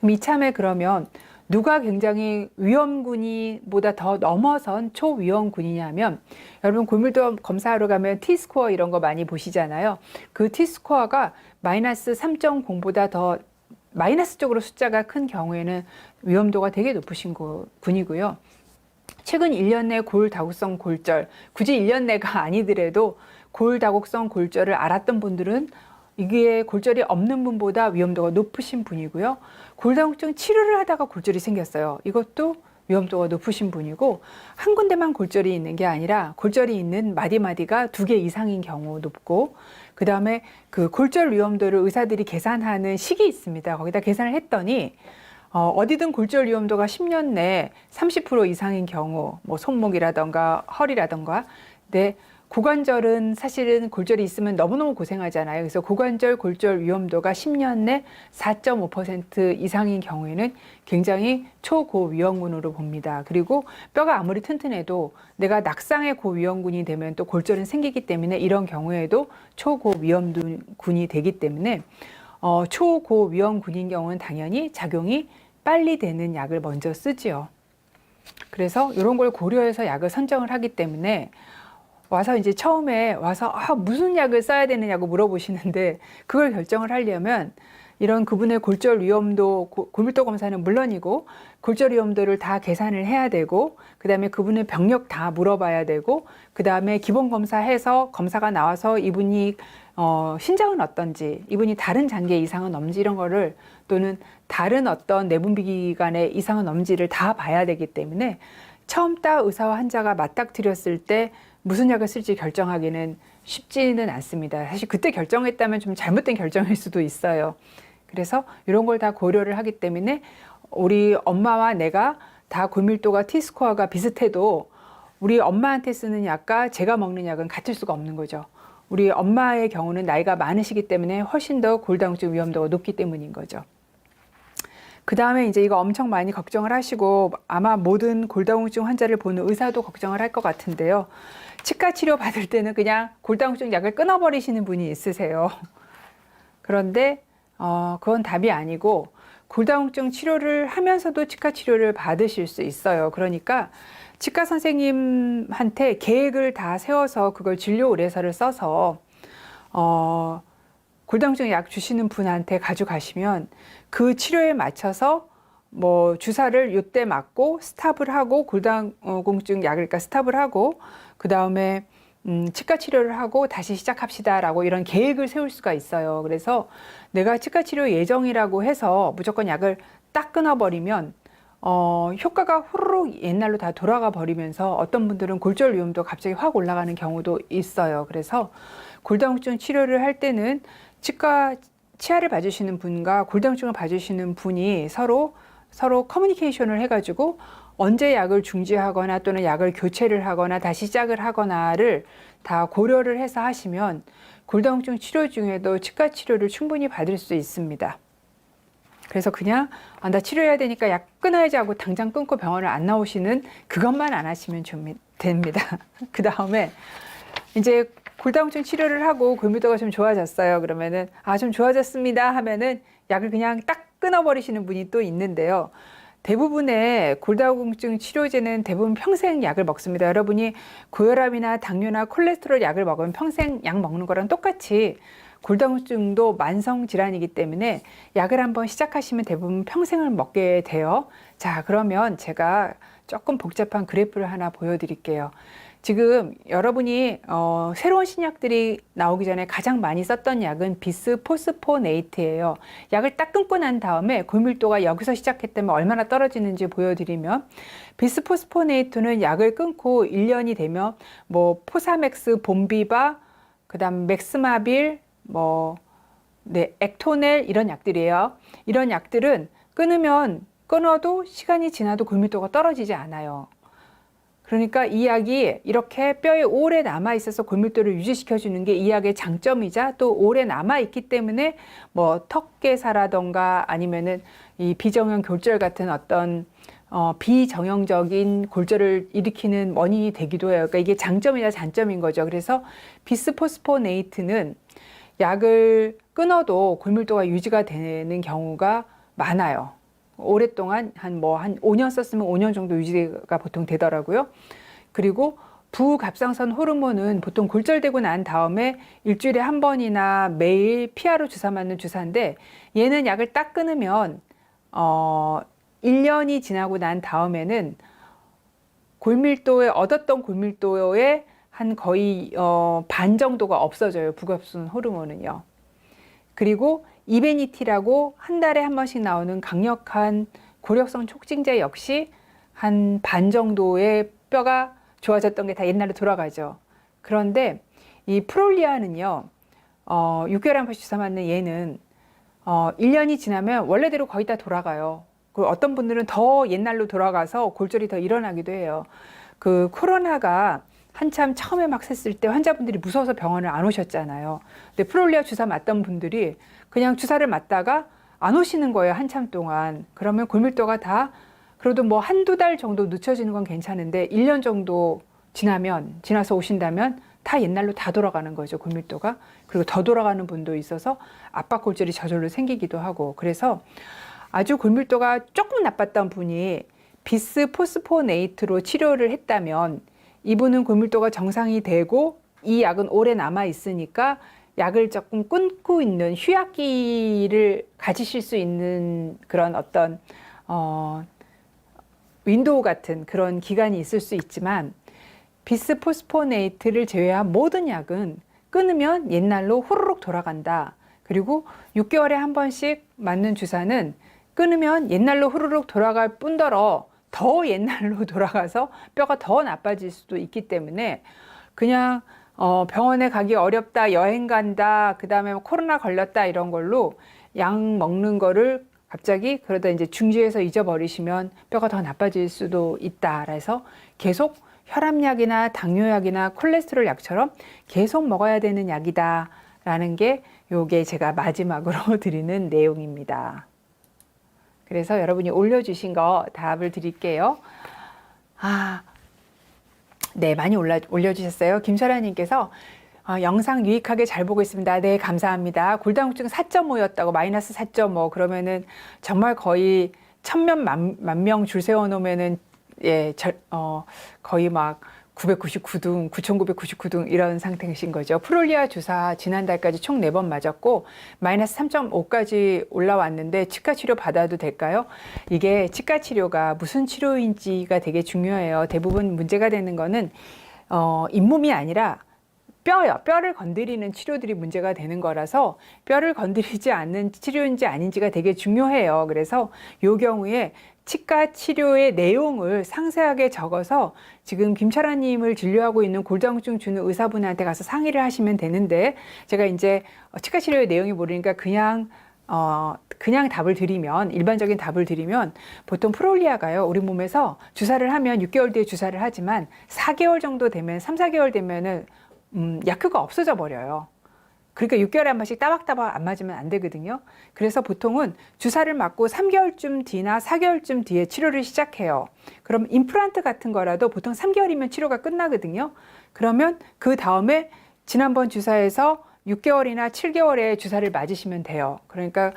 이참에 그러면 누가 굉장히 위험군이보다 더 넘어선 초위험군이냐면, 여러분 골밀도 검사하러 가면 T스코어 이런 거 많이 보시잖아요. 그 T스코어가 마이너스 3.0보다 더 마이너스 쪽으로 숫자가 큰 경우에는 위험도가 되게 높으신 군이고요. 최근 1년 내 골다구성 골절, 굳이 1년 내가 아니더라도 골다구성 골절을 앓았던 분들은 이게 골절이 없는 분보다 위험도가 높으신 분이고요. 골다공증 치료를 하다가 골절이 생겼어요. 이것도 위험도가 높으신 분이고, 한 군데만 골절이 있는 게 아니라 골절이 있는 마디마디가 2개 이상인 경우 높고, 그 다음에 그 골절 위험도를 의사들이 계산하는 식이 있습니다. 거기다 계산을 했더니 어디든 골절 위험도가 10년 내에 30% 이상인 경우, 뭐 손목이라던가 허리라던가, 네, 고관절은 사실은 골절이 있으면 너무너무 고생하잖아요. 그래서 고관절 골절 위험도가 10년 내 4.5% 이상인 경우에는 굉장히 초고위험군으로 봅니다. 그리고 뼈가 아무리 튼튼해도 내가 낙상의 고위험군이 되면 또 골절은 생기기 때문에 이런 경우에도 초고위험군이 되기 때문에 초고위험군인 경우는 당연히 작용이 빨리 되는 약을 먼저 쓰지요. 그래서 이런 걸 고려해서 약을 선정을 하기 때문에 와서 이제 처음에 와서 무슨 약을 써야 되느냐고 물어보시는데, 그걸 결정을 하려면 이런 그분의 골절 위험도, 골밀도 검사는 물론이고 골절 위험도를 다 계산을 해야 되고, 그 다음에 그분의 병력 다 물어봐야 되고, 그 다음에 기본 검사해서 검사가 나와서 이분이 신장은 어떤지, 이분이 다른 장기 이상은 없는지 이런 거를, 또는 다른 어떤 내분비기관의 이상은 없는지를 다 봐야 되기 때문에 처음 딱 의사와 환자가 맞닥뜨렸을 때 무슨 약을 쓸지 결정하기는 쉽지는 않습니다. 사실 그때 결정했다면 좀 잘못된 결정일 수도 있어요. 그래서 이런 걸 다 고려를 하기 때문에 우리 엄마와 내가 다 골밀도가 T스코어가 비슷해도 우리 엄마한테 쓰는 약과 제가 먹는 약은 같을 수가 없는 거죠. 우리 엄마의 경우는 나이가 많으시기 때문에 훨씬 더 골다공증 위험도가 높기 때문인 거죠. 그 다음에 이제 이거 엄청 많이 걱정을 하시고 아마 모든 골다공증 환자를 보는 의사도 걱정을 할 것 같은데요. 치과 치료 받을 때는 그냥 골다공증 약을 끊어버리시는 분이 있으세요. 그런데 그건 답이 아니고, 골다공증 치료를 하면서도 치과 치료를 받으실 수 있어요. 그러니까 치과 선생님한테 계획을 다 세워서 그걸 진료 의뢰서를 써서 골다공증 약 주시는 분한테 가져가시면 그 치료에 맞춰서 뭐 주사를 요때 맞고 스탑을 하고, 골다공증 약을 그러니까 스탑을 하고, 그 다음에 치과 치료를 하고 다시 시작합시다라고 이런 계획을 세울 수가 있어요. 그래서 내가 치과 치료 예정이라고 해서 무조건 약을 딱 끊어버리면 효과가 후루룩 옛날로 다 돌아가 버리면서 어떤 분들은 골절 위험도 갑자기 확 올라가는 경우도 있어요. 그래서 골다공증 치료를 할 때는 치아를 봐주시는 분과 골다공증을 봐주시는 분이 서로 커뮤니케이션을 해가지고 언제 약을 중지하거나 또는 약을 교체를 하거나 다시 시작을 하거나를 다 고려를 해서 하시면 골다공증 치료 중에도 치과 치료를 충분히 받을 수 있습니다. 그래서 그냥 나 치료해야 되니까 약 끊어야지 하고 당장 끊고 병원을 안 나오시는 그것만 안 하시면 됩니다. 그 다음에 이제 골다공증 치료를 하고 골밀도가 좀 좋아졌어요. 그러면은 좀 좋아졌습니다 하면은 약을 그냥 딱 끊어버리시는 분이 또 있는데요. 대부분의 골다공증 치료제는 대부분 평생 약을 먹습니다. 여러분이 고혈압이나 당뇨나 콜레스테롤 약을 먹으면 평생 약 먹는 거랑 똑같이 골다공증도 만성 질환이기 때문에 약을 한번 시작하시면 대부분 평생을 먹게 돼요. 자, 그러면 제가 조금 복잡한 그래프를 하나 보여드릴게요. 지금 여러분이 새로운 신약들이 나오기 전에 가장 많이 썼던 약은 비스포스포네이트예요. 약을 딱 끊고 난 다음에 골밀도가 여기서 시작했다면 얼마나 떨어지는지 보여드리면, 비스포스포네이트는 약을 끊고 1년이 되면 뭐 포사맥스, 봄비바, 그다음 맥스마빌, 액토넬 이런 약들이에요. 이런 약들은 끊어도 시간이 지나도 골밀도가 떨어지지 않아요. 그러니까 이 약이 이렇게 뼈에 오래 남아 있어서 골밀도를 유지시켜 주는 게 이 약의 장점이자 또 오래 남아 있기 때문에 뭐 턱개사라던가 아니면은 이 비정형 골절 같은 어떤 비정형적인 골절을 일으키는 원인이 되기도 해요. 그러니까 이게 장점이자 단점인 거죠. 그래서 비스포스포네이트는 약을 끊어도 골밀도가 유지가 되는 경우가 많아요. 오랫동안 한 5년 썼으면 5년 정도 유지가 보통 되더라고요. 그리고 부갑상선 호르몬은 보통 골절되고 난 다음에 일주일에 한 번이나 매일 피하로 주사 맞는 주사인데, 얘는 약을 딱 끊으면 1년이 지나고 난 다음에는 얻었던 골밀도의 한 거의 반 정도가 없어져요. 부갑상선 호르몬은요. 그리고 이베니티라고 한 달에 한 번씩 나오는 강력한 고력성 촉진제 역시 한 반 정도의 뼈가 좋아졌던 게 다 옛날로 돌아가죠. 그런데 이 프롤리아는요, 6개월에 한 번씩 주사 맞는 얘는 1년이 지나면 원래대로 거의 다 돌아가요. 그리고 어떤 분들은 더 옛날로 돌아가서 골절이 더 일어나기도 해요. 그 코로나가 한참 처음에 막 샜을 때 환자분들이 무서워서 병원을 안 오셨잖아요. 근데 프롤리아 주사 맞던 분들이 그냥 주사를 맞다가 안 오시는 거예요, 한참 동안. 그러면 골밀도가 그래도 뭐 한두 달 정도 늦춰지는 건 괜찮은데 1년 정도 지나서 오신다면 다 옛날로 다 돌아가는 거죠, 골밀도가. 그리고 더 돌아가는 분도 있어서 압박골절이 저절로 생기기도 하고. 그래서 아주 골밀도가 조금 나빴던 분이 비스포스포네이트로 치료를 했다면 이분은 골밀도가 정상이 되고 이 약은 오래 남아 있으니까 약을 조금 끊고 있는 휴약기를 가지실 수 있는 그런 어떤 윈도우 같은 그런 기간이 있을 수 있지만, 비스포스포네이트를 제외한 모든 약은 끊으면 옛날로 후루룩 돌아간다. 그리고 6개월에 한 번씩 맞는 주사는 끊으면 옛날로 후루룩 돌아갈 뿐더러 더 옛날로 돌아가서 뼈가 더 나빠질 수도 있기 때문에 그냥 병원에 가기 어렵다, 여행 간다, 그 다음에 코로나 걸렸다 이런 걸로 약 먹는 거를 갑자기 그러다 이제 중지해서 잊어버리시면 뼈가 더 나빠질 수도 있다. 그래서 계속 혈압약이나 당뇨약이나 콜레스테롤 약처럼 계속 먹어야 되는 약이다 라는 게 요게 제가 마지막으로 드리는 내용입니다. 그래서 여러분이 올려주신 거 답을 드릴게요. 네, 많이 올려주셨어요. 김설아님께서 영상 유익하게 잘 보고 있습니다. 네, 감사합니다. 골다공증 4.5였다고 마이너스 4.5 그러면은 정말 거의 1000명 만 명 줄 세워 놓으면은 거의 막 999등, 9,999등 이런 상태이신 거죠. 프롤리아 주사 지난달까지 총 4번 맞았고 마이너스 3.5까지 올라왔는데 치과 치료 받아도 될까요? 이게 치과 치료가 무슨 치료인지가 되게 중요해요. 대부분 문제가 되는 거는 잇몸이 아니라 뼈를 건드리는 치료들이 문제가 되는 거라서 뼈를 건드리지 않는 치료인지 아닌지가 되게 중요해요. 그래서 이 경우에 치과 치료의 내용을 상세하게 적어서 지금 김철아님을 진료하고 있는 골다공증 주는 의사분한테 가서 상의를 하시면 되는데, 제가 이제 치과 치료의 내용이 모르니까 그냥 답을 드리면, 일반적인 답을 드리면, 보통 프롤리아가요, 우리 몸에서 주사를 하면 6개월 뒤에 주사를 하지만 4개월 정도 되면, 3, 4개월 되면은 약효가 없어져 버려요. 그러니까 6개월에 한 번씩 따박따박 안 맞으면 안 되거든요. 그래서 보통은 주사를 맞고 3개월쯤 뒤나 4개월쯤 뒤에 치료를 시작해요. 그럼 임플란트 같은 거라도 보통 3개월이면 치료가 끝나거든요. 그러면 그 다음에 지난번 주사에서 6개월이나 7개월에 주사를 맞으시면 돼요. 그러니까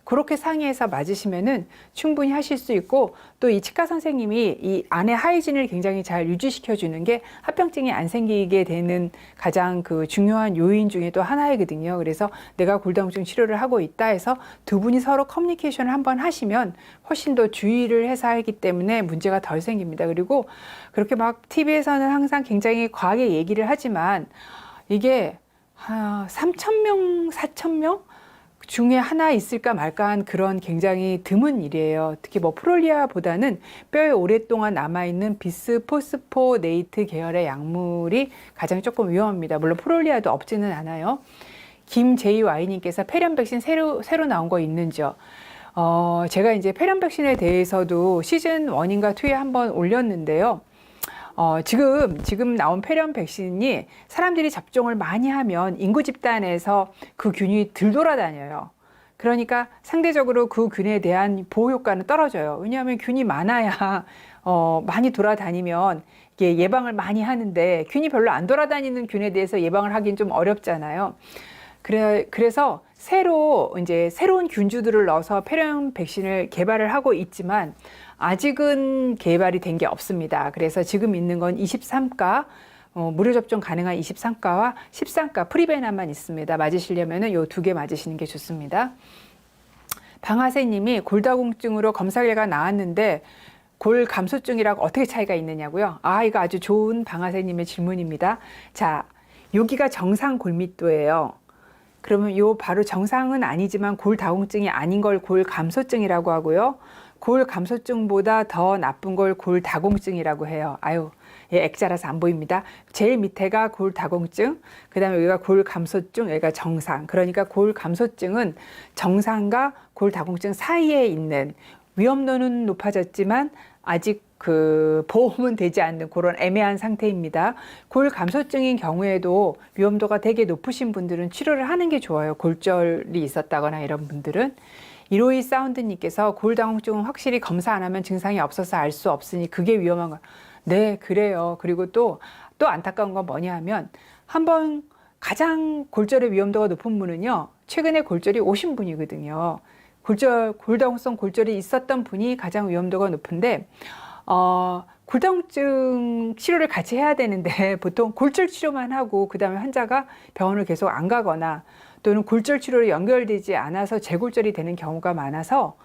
그렇게 상의해서 맞으시면은 충분히 하실 수 있고, 또 이 치과 선생님이 이 안의 하이진을 굉장히 잘 유지시켜 주는 게 합병증이 안 생기게 되는 가장 그 중요한 요인 중에 또 하나이거든요. 그래서 내가 골다공증 치료를 하고 있다 해서 두 분이 서로 커뮤니케이션을 한번 하시면 훨씬 더 주의를 해서 하기 때문에 문제가 덜 생깁니다. 그리고 그렇게 막 TV에서는 항상 굉장히 과하게 얘기를 하지만, 이게 3,000명, 4,000명 중에 하나 있을까 말까한 그런 굉장히 드문 일이에요. 특히 뭐 프롤리아보다는 뼈에 오랫동안 남아있는 비스포스포네이트 계열의 약물이 가장 조금 위험합니다. 물론 프롤리아도 없지는 않아요. 김JY님께서 폐렴 백신 새로 나온 거 있는지요? 제가 이제 폐렴 백신에 대해서도 시즌 1인가 2에 한번 올렸는데요. 지금 나온 폐렴 백신이 사람들이 접종을 많이 하면 인구 집단에서 그 균이 덜 돌아다녀요. 그러니까 상대적으로 그 균에 대한 보호 효과는 떨어져요. 왜냐하면 균이 많아야 많이 돌아다니면 이게 예방을 많이 하는데, 균이 별로 안 돌아다니는 균에 대해서 예방을 하긴 좀 어렵잖아요. 그래서 새로운 균주들을 넣어서 폐렴 백신을 개발을 하고 있지만 아직은 개발이 된 게 없습니다. 그래서 지금 있는 건 23가, 무료 접종 가능한 23가와 13가 프리베나만 있습니다. 맞으시려면 이 두 개 맞으시는 게 좋습니다. 방아쇠님이 골다공증으로 검사 결과 나왔는데 골 감소증이라고 어떻게 차이가 있느냐고요? 이거 아주 좋은 방아쇠님의 질문입니다. 자, 여기가 정상 골밀도예요. 그러면 바로 정상은 아니지만 골다공증이 아닌 걸 골감소증이라고 하고요. 골감소증보다 더 나쁜 걸 골다공증이라고 해요. 액자라서 안 보입니다. 제일 밑에가 골다공증, 그 다음에 여기가 골감소증, 여기가 정상. 그러니까 골감소증은 정상과 골다공증 사이에 있는, 위험도는 높아졌지만 아직 그 보험은 되지 않는 그런 애매한 상태입니다. 골감소증인 경우에도 위험도가 되게 높으신 분들은 치료를 하는 게 좋아요. 골절이 있었다거나 이런 분들은. 152 사운드님께서 골다공증은 확실히 검사 안 하면 증상이 없어서 알 수 없으니 그게 위험한 거. 네, 그래요. 그리고 또 안타까운 건 뭐냐 하면, 한번 가장 골절의 위험도가 높은 분은요, 최근에 골절이 오신 분이거든요. 골다공성 골절이 있었던 분이 가장 위험도가 높은데, 골다공증 치료를 같이 해야 되는데 보통 골절 치료만 하고 그 다음에 환자가 병원을 계속 안 가거나, 또는 골절 치료로 연결되지 않아서 재골절이 되는 경우가 많아서,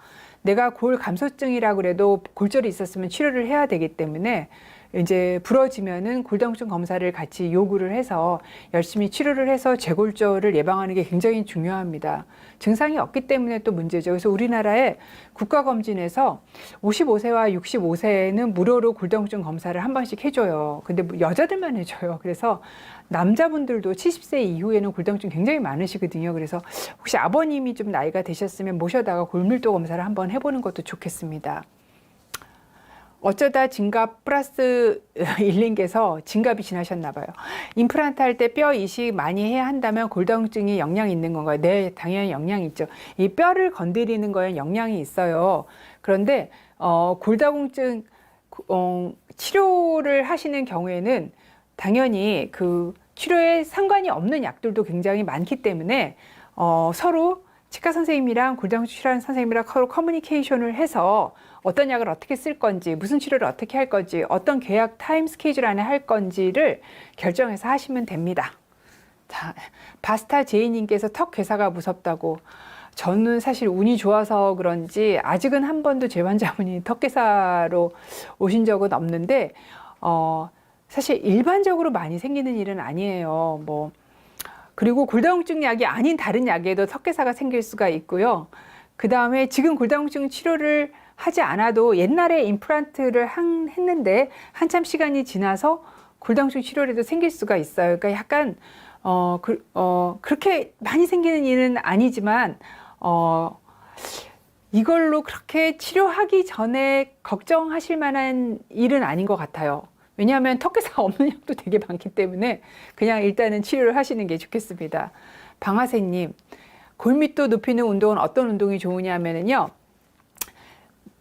내가 골감소증이라고 그래도 골절이 있었으면 치료를 해야 되기 때문에 이제 부러지면은 골다공증 검사를 같이 요구를 해서 열심히 치료를 해서 재골절을 예방하는 게 굉장히 중요합니다. 증상이 없기 때문에 또 문제죠. 그래서 우리나라의 국가검진에서 55세와 65세는 무료로 골다공증 검사를 한 번씩 해줘요. 근데 여자들만 해줘요. 그래서 남자분들도 70세 이후에는 골다공증 굉장히 많으시거든요. 그래서 혹시 아버님이 좀 나이가 되셨으면 모셔다가 골밀도 검사를 한번 해보는 것도 좋겠습니다. 어쩌다 진갑 플러스 1님께서 진갑이 지나셨나 봐요. 임플란트 할 때 뼈 이식 많이 해야 한다면 골다공증에 영향이 있는 건가요? 네, 당연히 영향이 있죠. 이 뼈를 건드리는 거에 영향이 있어요. 그런데 골다공증 치료를 하시는 경우에는 당연히 그 치료에 상관이 없는 약들도 굉장히 많기 때문에 서로 치과 선생님이랑 골다공증 치료하는 선생님이랑 서로 커뮤니케이션을 해서 어떤 약을 어떻게 쓸 건지, 무슨 치료를 어떻게 할 건지, 어떤 계약 타임 스케줄 안에 할 건지를 결정해서 하시면 됩니다. 자, 바스타 제이님께서 턱 괴사가 무섭다고. 저는 사실 운이 좋아서 그런지 아직은 한 번도 제 환자분이 턱 괴사로 오신 적은 없는데, 사실 일반적으로 많이 생기는 일은 아니에요. 뭐 그리고 골다공증 약이 아닌 다른 약에도 석회사가 생길 수가 있고요. 그 다음에 지금 골다공증 치료를 하지 않아도 옛날에 임플란트를 했는데 한참 시간이 지나서 골다공증 치료라도 생길 수가 있어요. 그러니까 약간 그렇게 많이 생기는 일은 아니지만 이걸로 그렇게 치료하기 전에 걱정하실 만한 일은 아닌 것 같아요. 왜냐하면 턱개사가 없는 약도 되게 많기 때문에 그냥 일단은 치료를 하시는 게 좋겠습니다. 방아쇠님, 골밀도 높이는 운동은 어떤 운동이 좋으냐면요.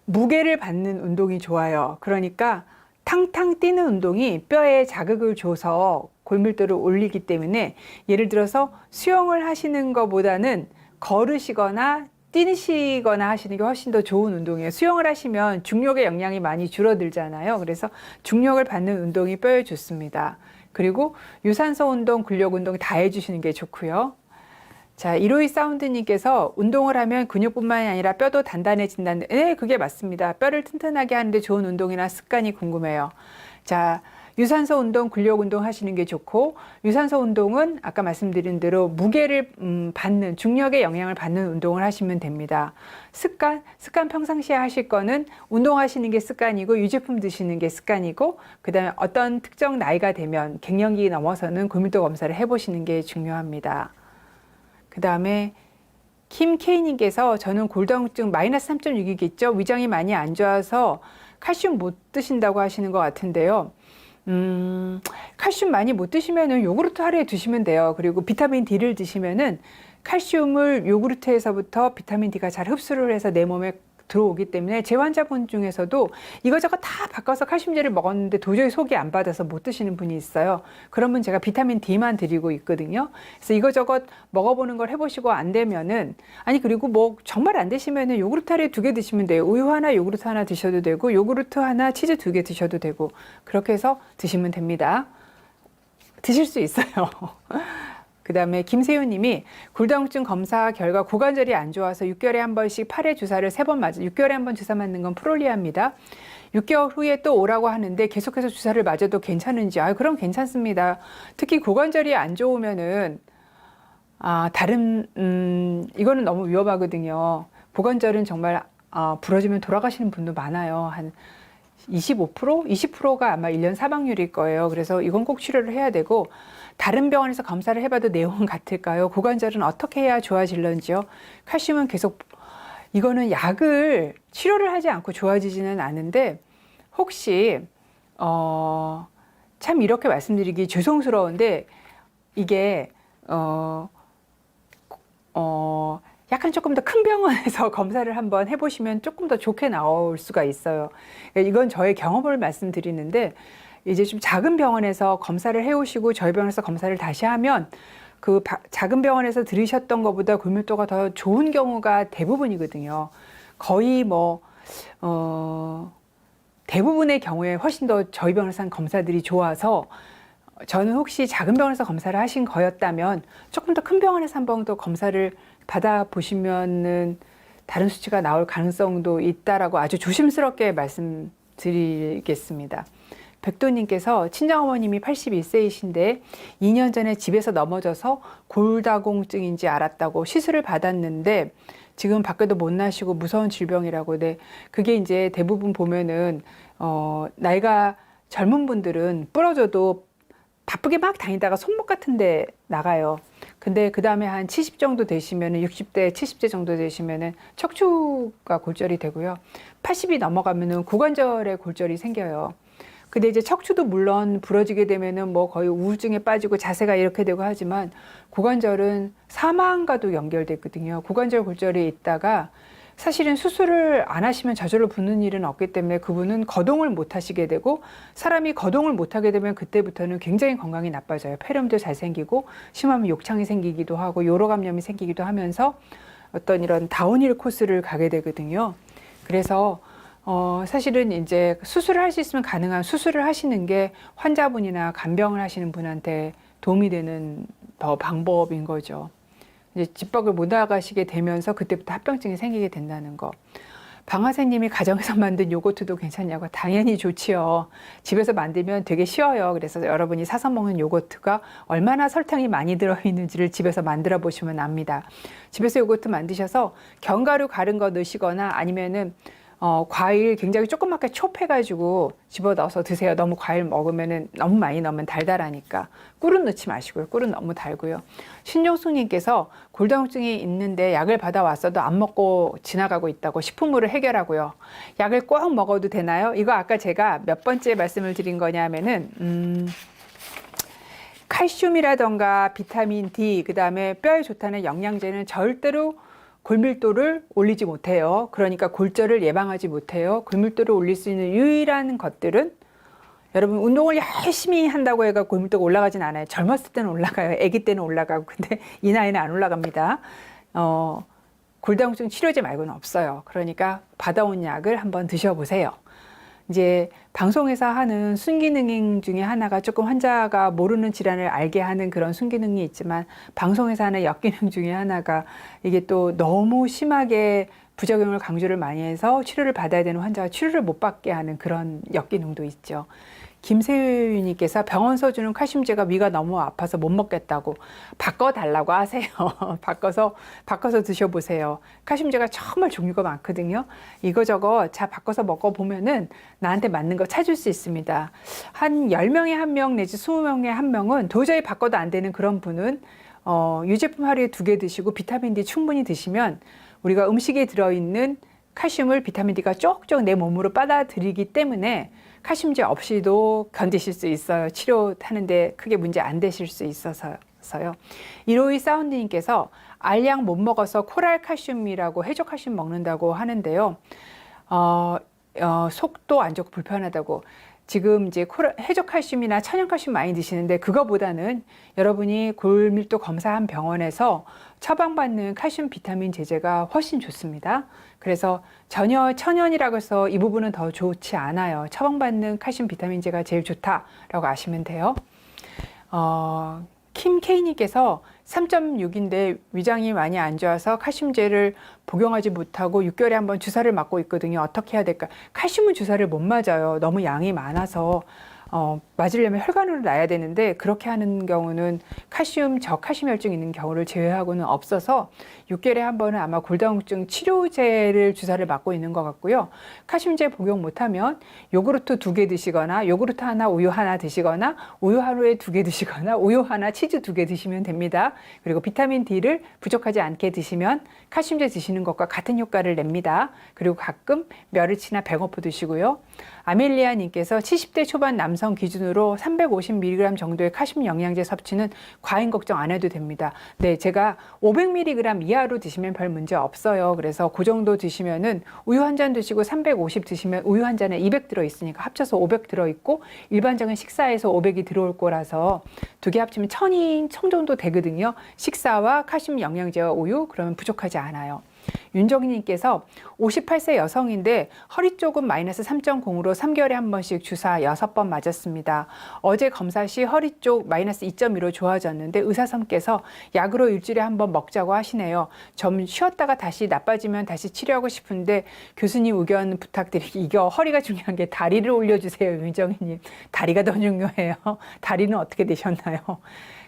무게를 받는 운동이 좋아요. 그러니까 탕탕 뛰는 운동이 뼈에 자극을 줘서 골밀도를 올리기 때문에 예를 들어서 수영을 하시는 것보다는 걸으시거나 뛰시거나 하시는 게 훨씬 더 좋은 운동이에요. 수영을 하시면 중력의 영향이 많이 줄어들잖아요. 그래서 중력을 받는 운동이 뼈에 좋습니다. 그리고 유산소 운동, 근력 운동 다 해주시는 게 좋고요. 자, 이로이 사운드님께서 운동을 하면 근육뿐만이 아니라 뼈도 단단해진다는, 네, 그게 맞습니다. 뼈를 튼튼하게 하는데 좋은 운동이나 습관이 궁금해요. 자, 유산소 운동, 근력 운동 하시는 게 좋고, 유산소 운동은 아까 말씀드린 대로 무게를 받는, 중력의 영향을 받는 운동을 하시면 됩니다. 습관 평상시에 하실 거는 운동하시는 게 습관이고, 유제품 드시는 게 습관이고, 그 다음에 어떤 특정 나이가 되면 갱년기 넘어서는 골밀도 검사를 해보시는 게 중요합니다. 그 다음에 김케이님께서 저는 골다공증 마이너스 3.6이겠죠. 위장이 많이 안 좋아서 칼슘 못 드신다고 하시는 것 같은데요. 칼슘 많이 못 드시면은 요구르트 하루에 드시면 돼요. 그리고 비타민 D를 드시면은 칼슘을 요구르트에서부터 비타민 D가 잘 흡수를 해서 내 몸에 들어오기 때문에 제 환자분 중에서도 이거저거 다 바꿔서 칼슘제를 먹었는데 도저히 속이 안 받아서 못 드시는 분이 있어요. 그러면 제가 비타민 D만 드리고 있거든요. 그래서 이거저거 먹어보는 걸 해보시고 안 되면은, 아니 그리고 뭐 정말 안 되시면은 요구르트 하루에 2개 드시면 돼요. 우유 하나, 요구르트 하나 드셔도 되고, 요구르트 하나, 치즈 2개 드셔도 되고, 그렇게 해서 드시면 됩니다. 드실 수 있어요. 그 다음에 김세윤 님이 골다공증 검사 결과 고관절이 안 좋아서 6개월에 한 번씩 팔에 주사를 3번 맞아요. 6개월에 한 번 주사 맞는 건 프롤리아입니다. 6개월 후에 또 오라고 하는데 계속해서 주사를 맞아도 괜찮은지, 그럼 괜찮습니다. 특히 고관절이 안 좋으면은, 이거는 너무 위험하거든요. 고관절은 정말, 부러지면 돌아가시는 분도 많아요. 한 25%? 20%가 아마 1년 사망률일 거예요. 그래서 이건 꼭 치료를 해야 되고, 다른 병원에서 검사를 해봐도 내용은 같을까요? 고관절은 어떻게 해야 좋아질런지요? 칼슘은 계속, 이거는 약을 치료를 하지 않고 좋아지지는 않은데, 혹시 참 이렇게 말씀드리기 죄송스러운데, 이게 약간 조금 더 큰 병원에서 검사를 한번 해보시면 조금 더 좋게 나올 수가 있어요. 이건 저의 경험을 말씀드리는데, 이제 좀 작은 병원에서 검사를 해오시고 저희 병원에서 검사를 다시 하면 그 작은 병원에서 들으셨던 것보다 골밀도가 더 좋은 경우가 대부분이거든요. 거의 뭐 대부분의 경우에 훨씬 더 저희 병원에서 한 검사들이 좋아서, 저는 혹시 작은 병원에서 검사를 하신 거였다면 조금 더 큰 병원에서 한번 더 검사를 받아보시면은 다른 수치가 나올 가능성도 있다라고 아주 조심스럽게 말씀드리겠습니다. 백도님께서 친정어머님이 81세이신데 2년 전에 집에서 넘어져서 골다공증인지 알았다고 시술을 받았는데 지금 밖에도 못 나시고 무서운 질병이라고. 네, 그게 이제 대부분 보면은 나이가 젊은 분들은 부러져도 바쁘게 막 다니다가 손목 같은 데 나가요. 근데 그 다음에 한 70 정도 되시면은 60대, 70대 정도 되시면은 척추가 골절이 되고요. 80이 넘어가면은 고관절에 골절이 생겨요. 근데 이제 척추도 물론 부러지게 되면은 뭐 거의 우울증에 빠지고 자세가 이렇게 되고 하지만 고관절은 사망과도 연결됐거든요. 고관절 골절이 있다가 사실은 수술을 안 하시면 저절로 붙는 일은 없기 때문에 그분은 거동을 못 하시게 되고, 사람이 거동을 못 하게 되면 그때부터는 굉장히 건강이 나빠져요. 폐렴도 잘 생기고 심하면 욕창이 생기기도 하고 요로 감염이 생기기도 하면서 어떤 이런 다운힐 코스를 가게 되거든요. 그래서 사실은 이제 수술을 할 수 있으면 가능한 수술을 하시는 게 환자분이나 간병을 하시는 분한테 도움이 되는 방법인 거죠. 이제 집 밖을 못 나가시게 되면서 그때부터 합병증이 생기게 된다는 거. 방아쇠님이 가정에서 만든 요거트도 괜찮냐고. 당연히 좋지요. 집에서 만들면 되게 쉬워요. 그래서 여러분이 사서 먹는 요거트가 얼마나 설탕이 많이 들어있는지를 집에서 만들어 보시면 압니다. 집에서 요거트 만드셔서 견과류 갈은 거 넣으시거나 아니면은 과일 굉장히 조그맣게 촉해가지고 집어넣어서 드세요. 너무 과일 먹으면은 너무 많이 넣으면 달달하니까. 꿀은 넣지 마시고요. 꿀은 너무 달고요. 신종숙님께서 골다공증이 있는데 약을 받아왔어도 안 먹고 지나가고 있다고 식품으로 해결하고요. 약을 꼭 먹어도 되나요? 이거 아까 제가 몇 번째 말씀을 드린 거냐면은 칼슘이라던가 비타민 D, 그 다음에 뼈에 좋다는 영양제는 절대로 골밀도를 올리지 못해요. 그러니까 골절을 예방하지 못해요. 골밀도를 올릴 수 있는 유일한 것들은 여러분 운동을 열심히 한다고 해가 골밀도가 올라가진 않아요. 젊었을 때는 올라가요. 아기 때는 올라가고. 근데 이 나이는 안 올라갑니다. 골다공증 치료제 말고는 없어요. 그러니까 받아온 약을 한번 드셔보세요. 이제 방송에서 하는 순기능 중에 하나가 조금 환자가 모르는 질환을 알게 하는 그런 순기능이 있지만 방송에서 하는 역기능 중에 하나가 이게 또 너무 심하게 부작용을 강조를 많이 해서 치료를 받아야 되는 환자가 치료를 못 받게 하는 그런 역기능도 있죠. 김세윤님께서 병원서 주는 칼슘제가 위가 너무 아파서 못 먹겠다고 바꿔달라고 하세요. 바꿔서 드셔보세요. 칼슘제가 정말 종류가 많거든요. 이거저거 자 바꿔서 먹어보면은 나한테 맞는 거 찾을 수 있습니다. 한 10명에 1명 내지 20명에 1명은 도저히 바꿔도 안 되는 그런 분은 유제품 하루에 2개 드시고 비타민 D 충분히 드시면 우리가 음식에 들어있는 칼슘을 비타민 D가 쪽쪽 내 몸으로 빨아들이기 때문에 칼슘제 없이도 견디실 수 있어요. 치료하는데 크게 문제 안 되실 수 있어서요. 이로이 사운드님께서 알약 못 먹어서 코랄 칼슘이라고 해조 칼슘 먹는다고 하는데요. 속도 안 좋고 불편하다고. 지금 이제 해조 칼슘이나 천연 칼슘 많이 드시는데 그거보다는 여러분이 골밀도 검사한 병원에서 처방받는 칼슘 비타민 제제가 훨씬 좋습니다. 그래서 전혀 천연이라고 해서 이 부분은 더 좋지 않아요. 처방받는 칼슘 비타민제가 제일 좋다라고 아시면 돼요. 김케이님께서 3.6인데 위장이 많이 안 좋아서 칼슘제를 복용하지 못하고 6개월에 한번 주사를 맞고 있거든요. 어떻게 해야 될까? 칼슘은 주사를 못 맞아요. 너무 양이 많아서 맞으려면 혈관으로 놔야 되는데 그렇게 하는 경우는 저칼슘 혈증 있는 경우를 제외하고는 없어서 6개월에 한 번은 아마 골다공증 치료제를 주사를 맞고 있는 것 같고요. 칼슘제 복용 못하면 요구르트 2개 드시거나 요구르트 하나 우유 하나 드시거나 우유 하루에 2개 드시거나 우유 하나 치즈 2개 드시면 됩니다. 그리고 비타민 D를 부족하지 않게 드시면 칼슘제 드시는 것과 같은 효과를 냅니다. 그리고 가끔 멸치나 백어포 드시고요. 아멜리아님께서 70대 초반 남성 기준으로 350mg 정도의 칼슘 영양제 섭취는 과잉 걱정 안 해도 됩니다. 네, 제가 500mg 이하로 드시면 별 문제 없어요. 그래서 그 정도 드시면은 우유 한 잔 드시고 350 드시면 우유 한 잔에 200 들어있으니까 합쳐서 500 들어있고 일반적인 식사에서 500이 들어올 거라서 2개 합치면 1000인 정도 되거든요. 식사와 칼슘 영양제와 우유 그러면 부족하지 않아요. 윤정희님께서 58세 여성인데 허리 쪽은 마이너스 3.0으로 3개월에 한 번씩 주사 6번 맞았습니다. 어제 검사 시 허리 쪽 마이너스 2.2로 좋아졌는데 의사선께서 약으로 일주일에 한 번 먹자고 하시네요. 좀 쉬었다가 다시 나빠지면 다시 치료하고 싶은데 교수님 의견 부탁드리기. 이거 허리가 중요한 게 다리를 올려주세요. 윤정희님. 다리가 더 중요해요. 다리는 어떻게 되셨나요?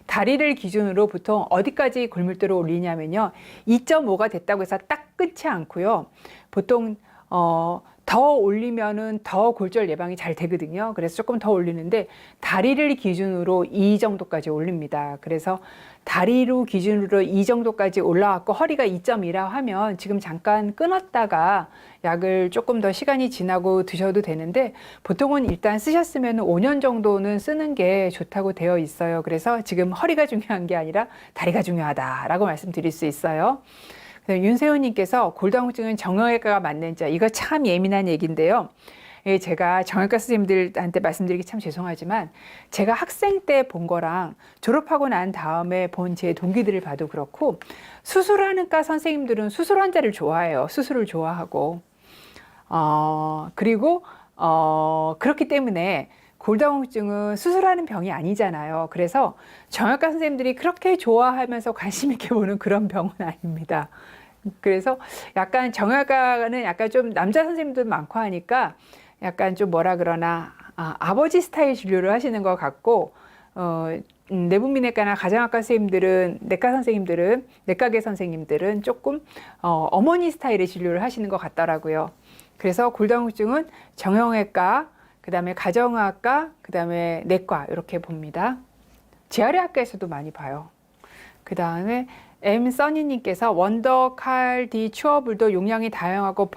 다리를 기준으로 보통 어디까지 골밀도를 올리냐면요. 2.5가 됐다고 해서 딱 끊지 않고요. 보통 더 올리면은 더 골절 예방이 잘 되거든요. 그래서 조금 더 올리는데 다리를 기준으로 2 정도까지 올립니다. 그래서 다리로 기준으로 2 정도까지 올라왔고 허리가 2.2라 하면 지금 잠깐 끊었다가 약을 조금 더 시간이 지나고 드셔도 되는데 보통은 일단 쓰셨으면 5년 정도는 쓰는 게 좋다고 되어 있어요. 그래서 지금 허리가 중요한 게 아니라 다리가 중요하다라고 말씀드릴 수 있어요. 윤세훈님께서 골다공증은 정형외과가 맞는지 이거 참 예민한 얘기인데요. 제가 정형외과 선생님들한테 말씀드리기 참 죄송하지만 제가 학생 때 본 거랑 졸업하고 난 다음에 본 제 동기들을 봐도 그렇고 수술하는 과 선생님들은 수술 환자를 좋아해요. 수술을 좋아하고 그리고 그렇기 때문에 골다공증은 수술하는 병이 아니잖아요. 그래서 정형외과 선생님들이 그렇게 좋아하면서 관심 있게 보는 그런 병은 아닙니다. 그래서 약간 정형외과는 약간 좀 남자 선생님들 많고 하니까 약간 좀 뭐라 그러나 아버지 스타일 진료를 하시는 것 같고 내분비내과나 가정학과 선생님들은 내과계 선생님들은 조금 어머니 스타일의 진료를 하시는 것 같더라고요. 그래서 골다공증은 정형외과, 그다음에 가정의학과, 그다음에 내과 이렇게 봅니다. 재활의학과에서도 많이 봐요. 그다음에 M 써니님께서 원더 칼 D 추어불도 용량이 다양하고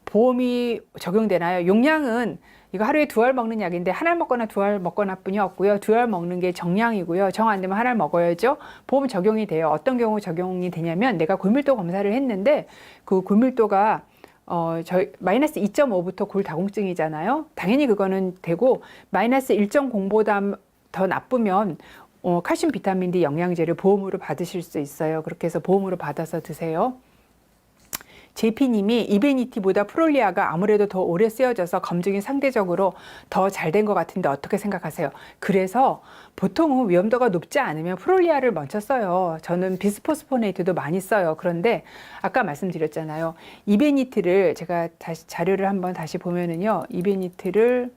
보험이 적용되나요? 용량은 이거 하루에 2알 먹는 약인데 한 알 먹거나 2알 먹거나 뿐이 없고요. 2알 먹는 게 정량이고요. 정 안 되면 한 알 먹어야죠. 보험 적용이 돼요. 어떤 경우 적용이 되냐면 내가 골밀도 검사를 했는데 그 골밀도가 저희 마이너스 2.5부터 골다공증이잖아요. 당연히 그거는 되고 마이너스 1.0보다 더 나쁘면 칼슘, 비타민 D 영양제를 보험으로 받으실 수 있어요. 그렇게 해서 보험으로 받아서 드세요. JP님이 이베니티보다 프롤리아가 아무래도 더 오래 쓰여져서 검증이 상대적으로 더 잘 된 것 같은데 어떻게 생각하세요? 그래서 보통은 위험도가 높지 않으면 프롤리아를 먼저 써요. 저는 비스포스포네이트도 많이 써요. 그런데 아까 말씀드렸잖아요. 이베니트를 제가 다시 자료를 한번 다시 보면은요. 이베니트를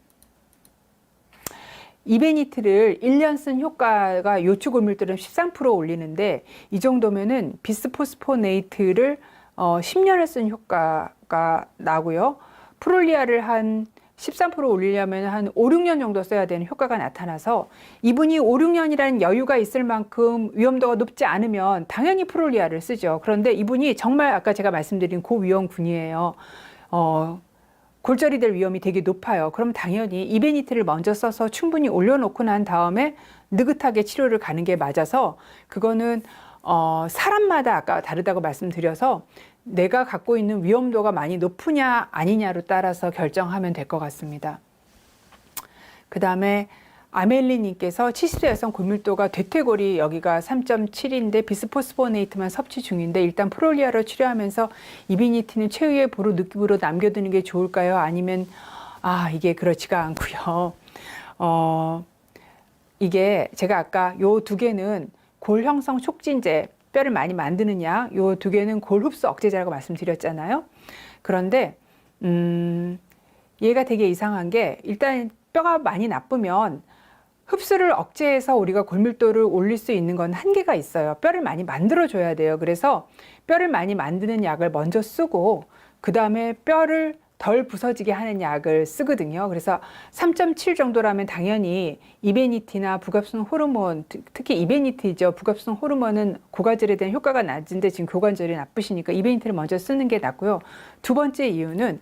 1년 쓴 효과가 요추 골밀도는 13% 올리는데 이 정도면은 비스포스포네이트를 10년을 쓴 효과가 나고요. 프롤리아를 한 13% 올리려면 한 5, 6년 정도 써야 되는 효과가 나타나서 이분이 5, 6년이라는 여유가 있을 만큼 위험도가 높지 않으면 당연히 프롤리아를 쓰죠. 그런데 이분이 정말 아까 제가 말씀드린 고위험군이에요. 골절이 될 위험이 되게 높아요. 그럼 당연히 이베니트를 먼저 써서 충분히 올려놓고 난 다음에 느긋하게 치료를 가는 게 맞아서 그거는 사람마다 아까 다르다고 말씀드려서 내가 갖고 있는 위험도가 많이 높으냐 아니냐로 따라서 결정하면 될 것 같습니다. 그 다음에 아멜리님께서 70세 여성 골밀도가 대퇴골이 여기가 3.7인데 비스포스포네이트만 섭취 중인데 일단 프롤리아로 치료하면서 이베니티는 최후의 보루 느낌으로 남겨두는 게 좋을까요? 아니면 이게 그렇지가 않고요. 이게 제가 아까 요 두 개는 골 형성 촉진제, 뼈를 많이 만드는 약, 요 두 개는 골 흡수 억제제라고 말씀드렸잖아요. 그런데 얘가 되게 이상한 게 일단 뼈가 많이 나쁘면 흡수를 억제해서 우리가 골밀도를 올릴 수 있는 건 한계가 있어요. 뼈를 많이 만들어줘야 돼요. 그래서 뼈를 많이 만드는 약을 먼저 쓰고 그 다음에 뼈를 덜 부서지게 하는 약을 쓰거든요. 그래서 3.7 정도라면 당연히 이베니티나 부갑순 호르몬, 특히 이베니티죠. 부갑순 호르몬은 고관절에 대한 효과가 낮은데 지금 고관절이 나쁘시니까 이베니티를 먼저 쓰는 게 낫고요. 두 번째 이유는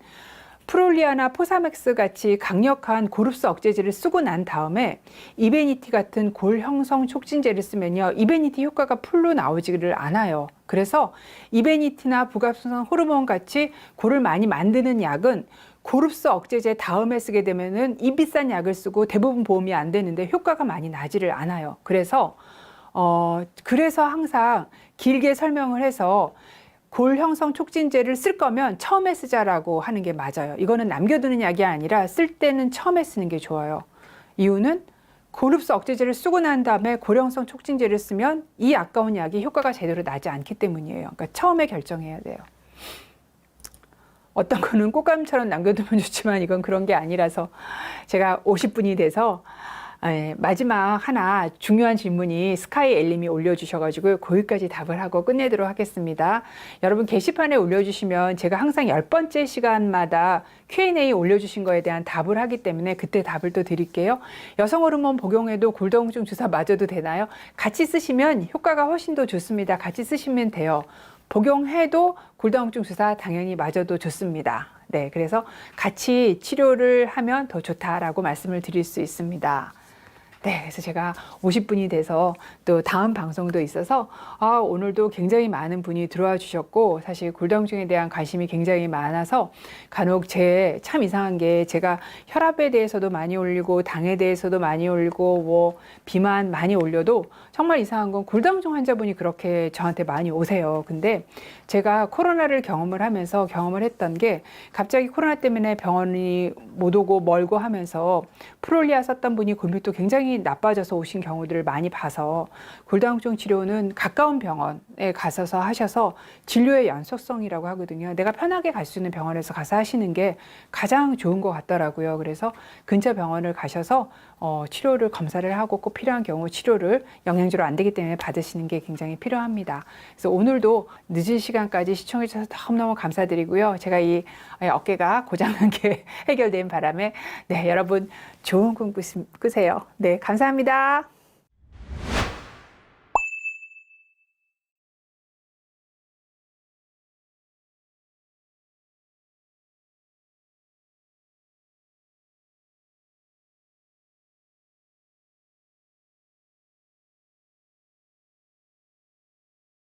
프롤리아나 포사맥스 같이 강력한 골흡수 억제제를 쓰고 난 다음에 이베니티 같은 골 형성 촉진제를 쓰면요. 이베니티 효과가 풀로 나오지를 않아요. 그래서 이베니티나 부갑순 호르몬 같이 골을 많이 만드는 약은 골흡수 억제제 다음에 쓰게 되면은 이 비싼 약을 쓰고 대부분 보험이 안 되는데 효과가 많이 나지를 않아요. 그래서 항상 길게 설명을 해서 골 형성 촉진제를 쓸 거면 처음에 쓰자라고 하는 게 맞아요. 이거는 남겨두는 약이 아니라 쓸 때는 처음에 쓰는 게 좋아요. 이유는 골흡수 억제제를 쓰고 난 다음에 골 형성 촉진제를 쓰면 이 아까운 약이 효과가 제대로 나지 않기 때문이에요. 그러니까 처음에 결정해야 돼요. 어떤 거는 꽃감처럼 남겨두면 좋지만 이건 그런 게 아니라서 제가 50분이 돼서 마지막 하나 중요한 질문이 스카이 엘림이 올려주셔가지고 거기까지 답을 하고 끝내도록 하겠습니다. 여러분 게시판에 올려주시면 제가 항상 10번째 시간마다 Q&A 올려주신 거에 대한 답을 하기 때문에 그때 답을 또 드릴게요. 여성 호르몬 복용해도 골다공증 주사 맞아도 되나요? 같이 쓰시면 효과가 훨씬 더 좋습니다. 같이 쓰시면 돼요. 복용해도 골다공증 주사 당연히 맞아도 좋습니다. 네, 그래서 같이 치료를 하면 더 좋다라고 말씀을 드릴 수 있습니다. 네, 그래서 제가 50분이 돼서 또 다음 방송도 있어서 오늘도 굉장히 많은 분이 들어와 주셨고 사실 골다공증에 대한 관심이 굉장히 많아서 간혹 참 이상한 게 제가 혈압에 대해서도 많이 올리고 당에 대해서도 많이 올리고 뭐 비만 많이 올려도 정말 이상한 건 골다공증 환자분이 그렇게 저한테 많이 오세요. 근데 제가 코로나를 경험을 했던 게 갑자기 코로나 때문에 병원이 못 오고 멀고 하면서 프롤리아 썼던 분이 골밀도 굉장히 굉장히 나빠져서 오신 경우들을 많이 봐서 골다공증 치료는 가까운 병원에 가셔서 하셔서 진료의 연속성이라고 하거든요. 내가 편하게 갈 수 있는 병원에서 가서 하시는 게 가장 좋은 것 같더라고요. 그래서 근처 병원을 가셔서 치료를 검사를 하고 꼭 필요한 경우 치료를 영양제로 안 되기 때문에 받으시는 게 굉장히 필요합니다. 그래서 오늘도 늦은 시간까지 시청해 주셔서 너무너무 감사드리고요. 제가 이 어깨가 고장난 게 해결된 바람에 네, 여러분 좋은 꿈 꾸세요. 네, 감사합니다.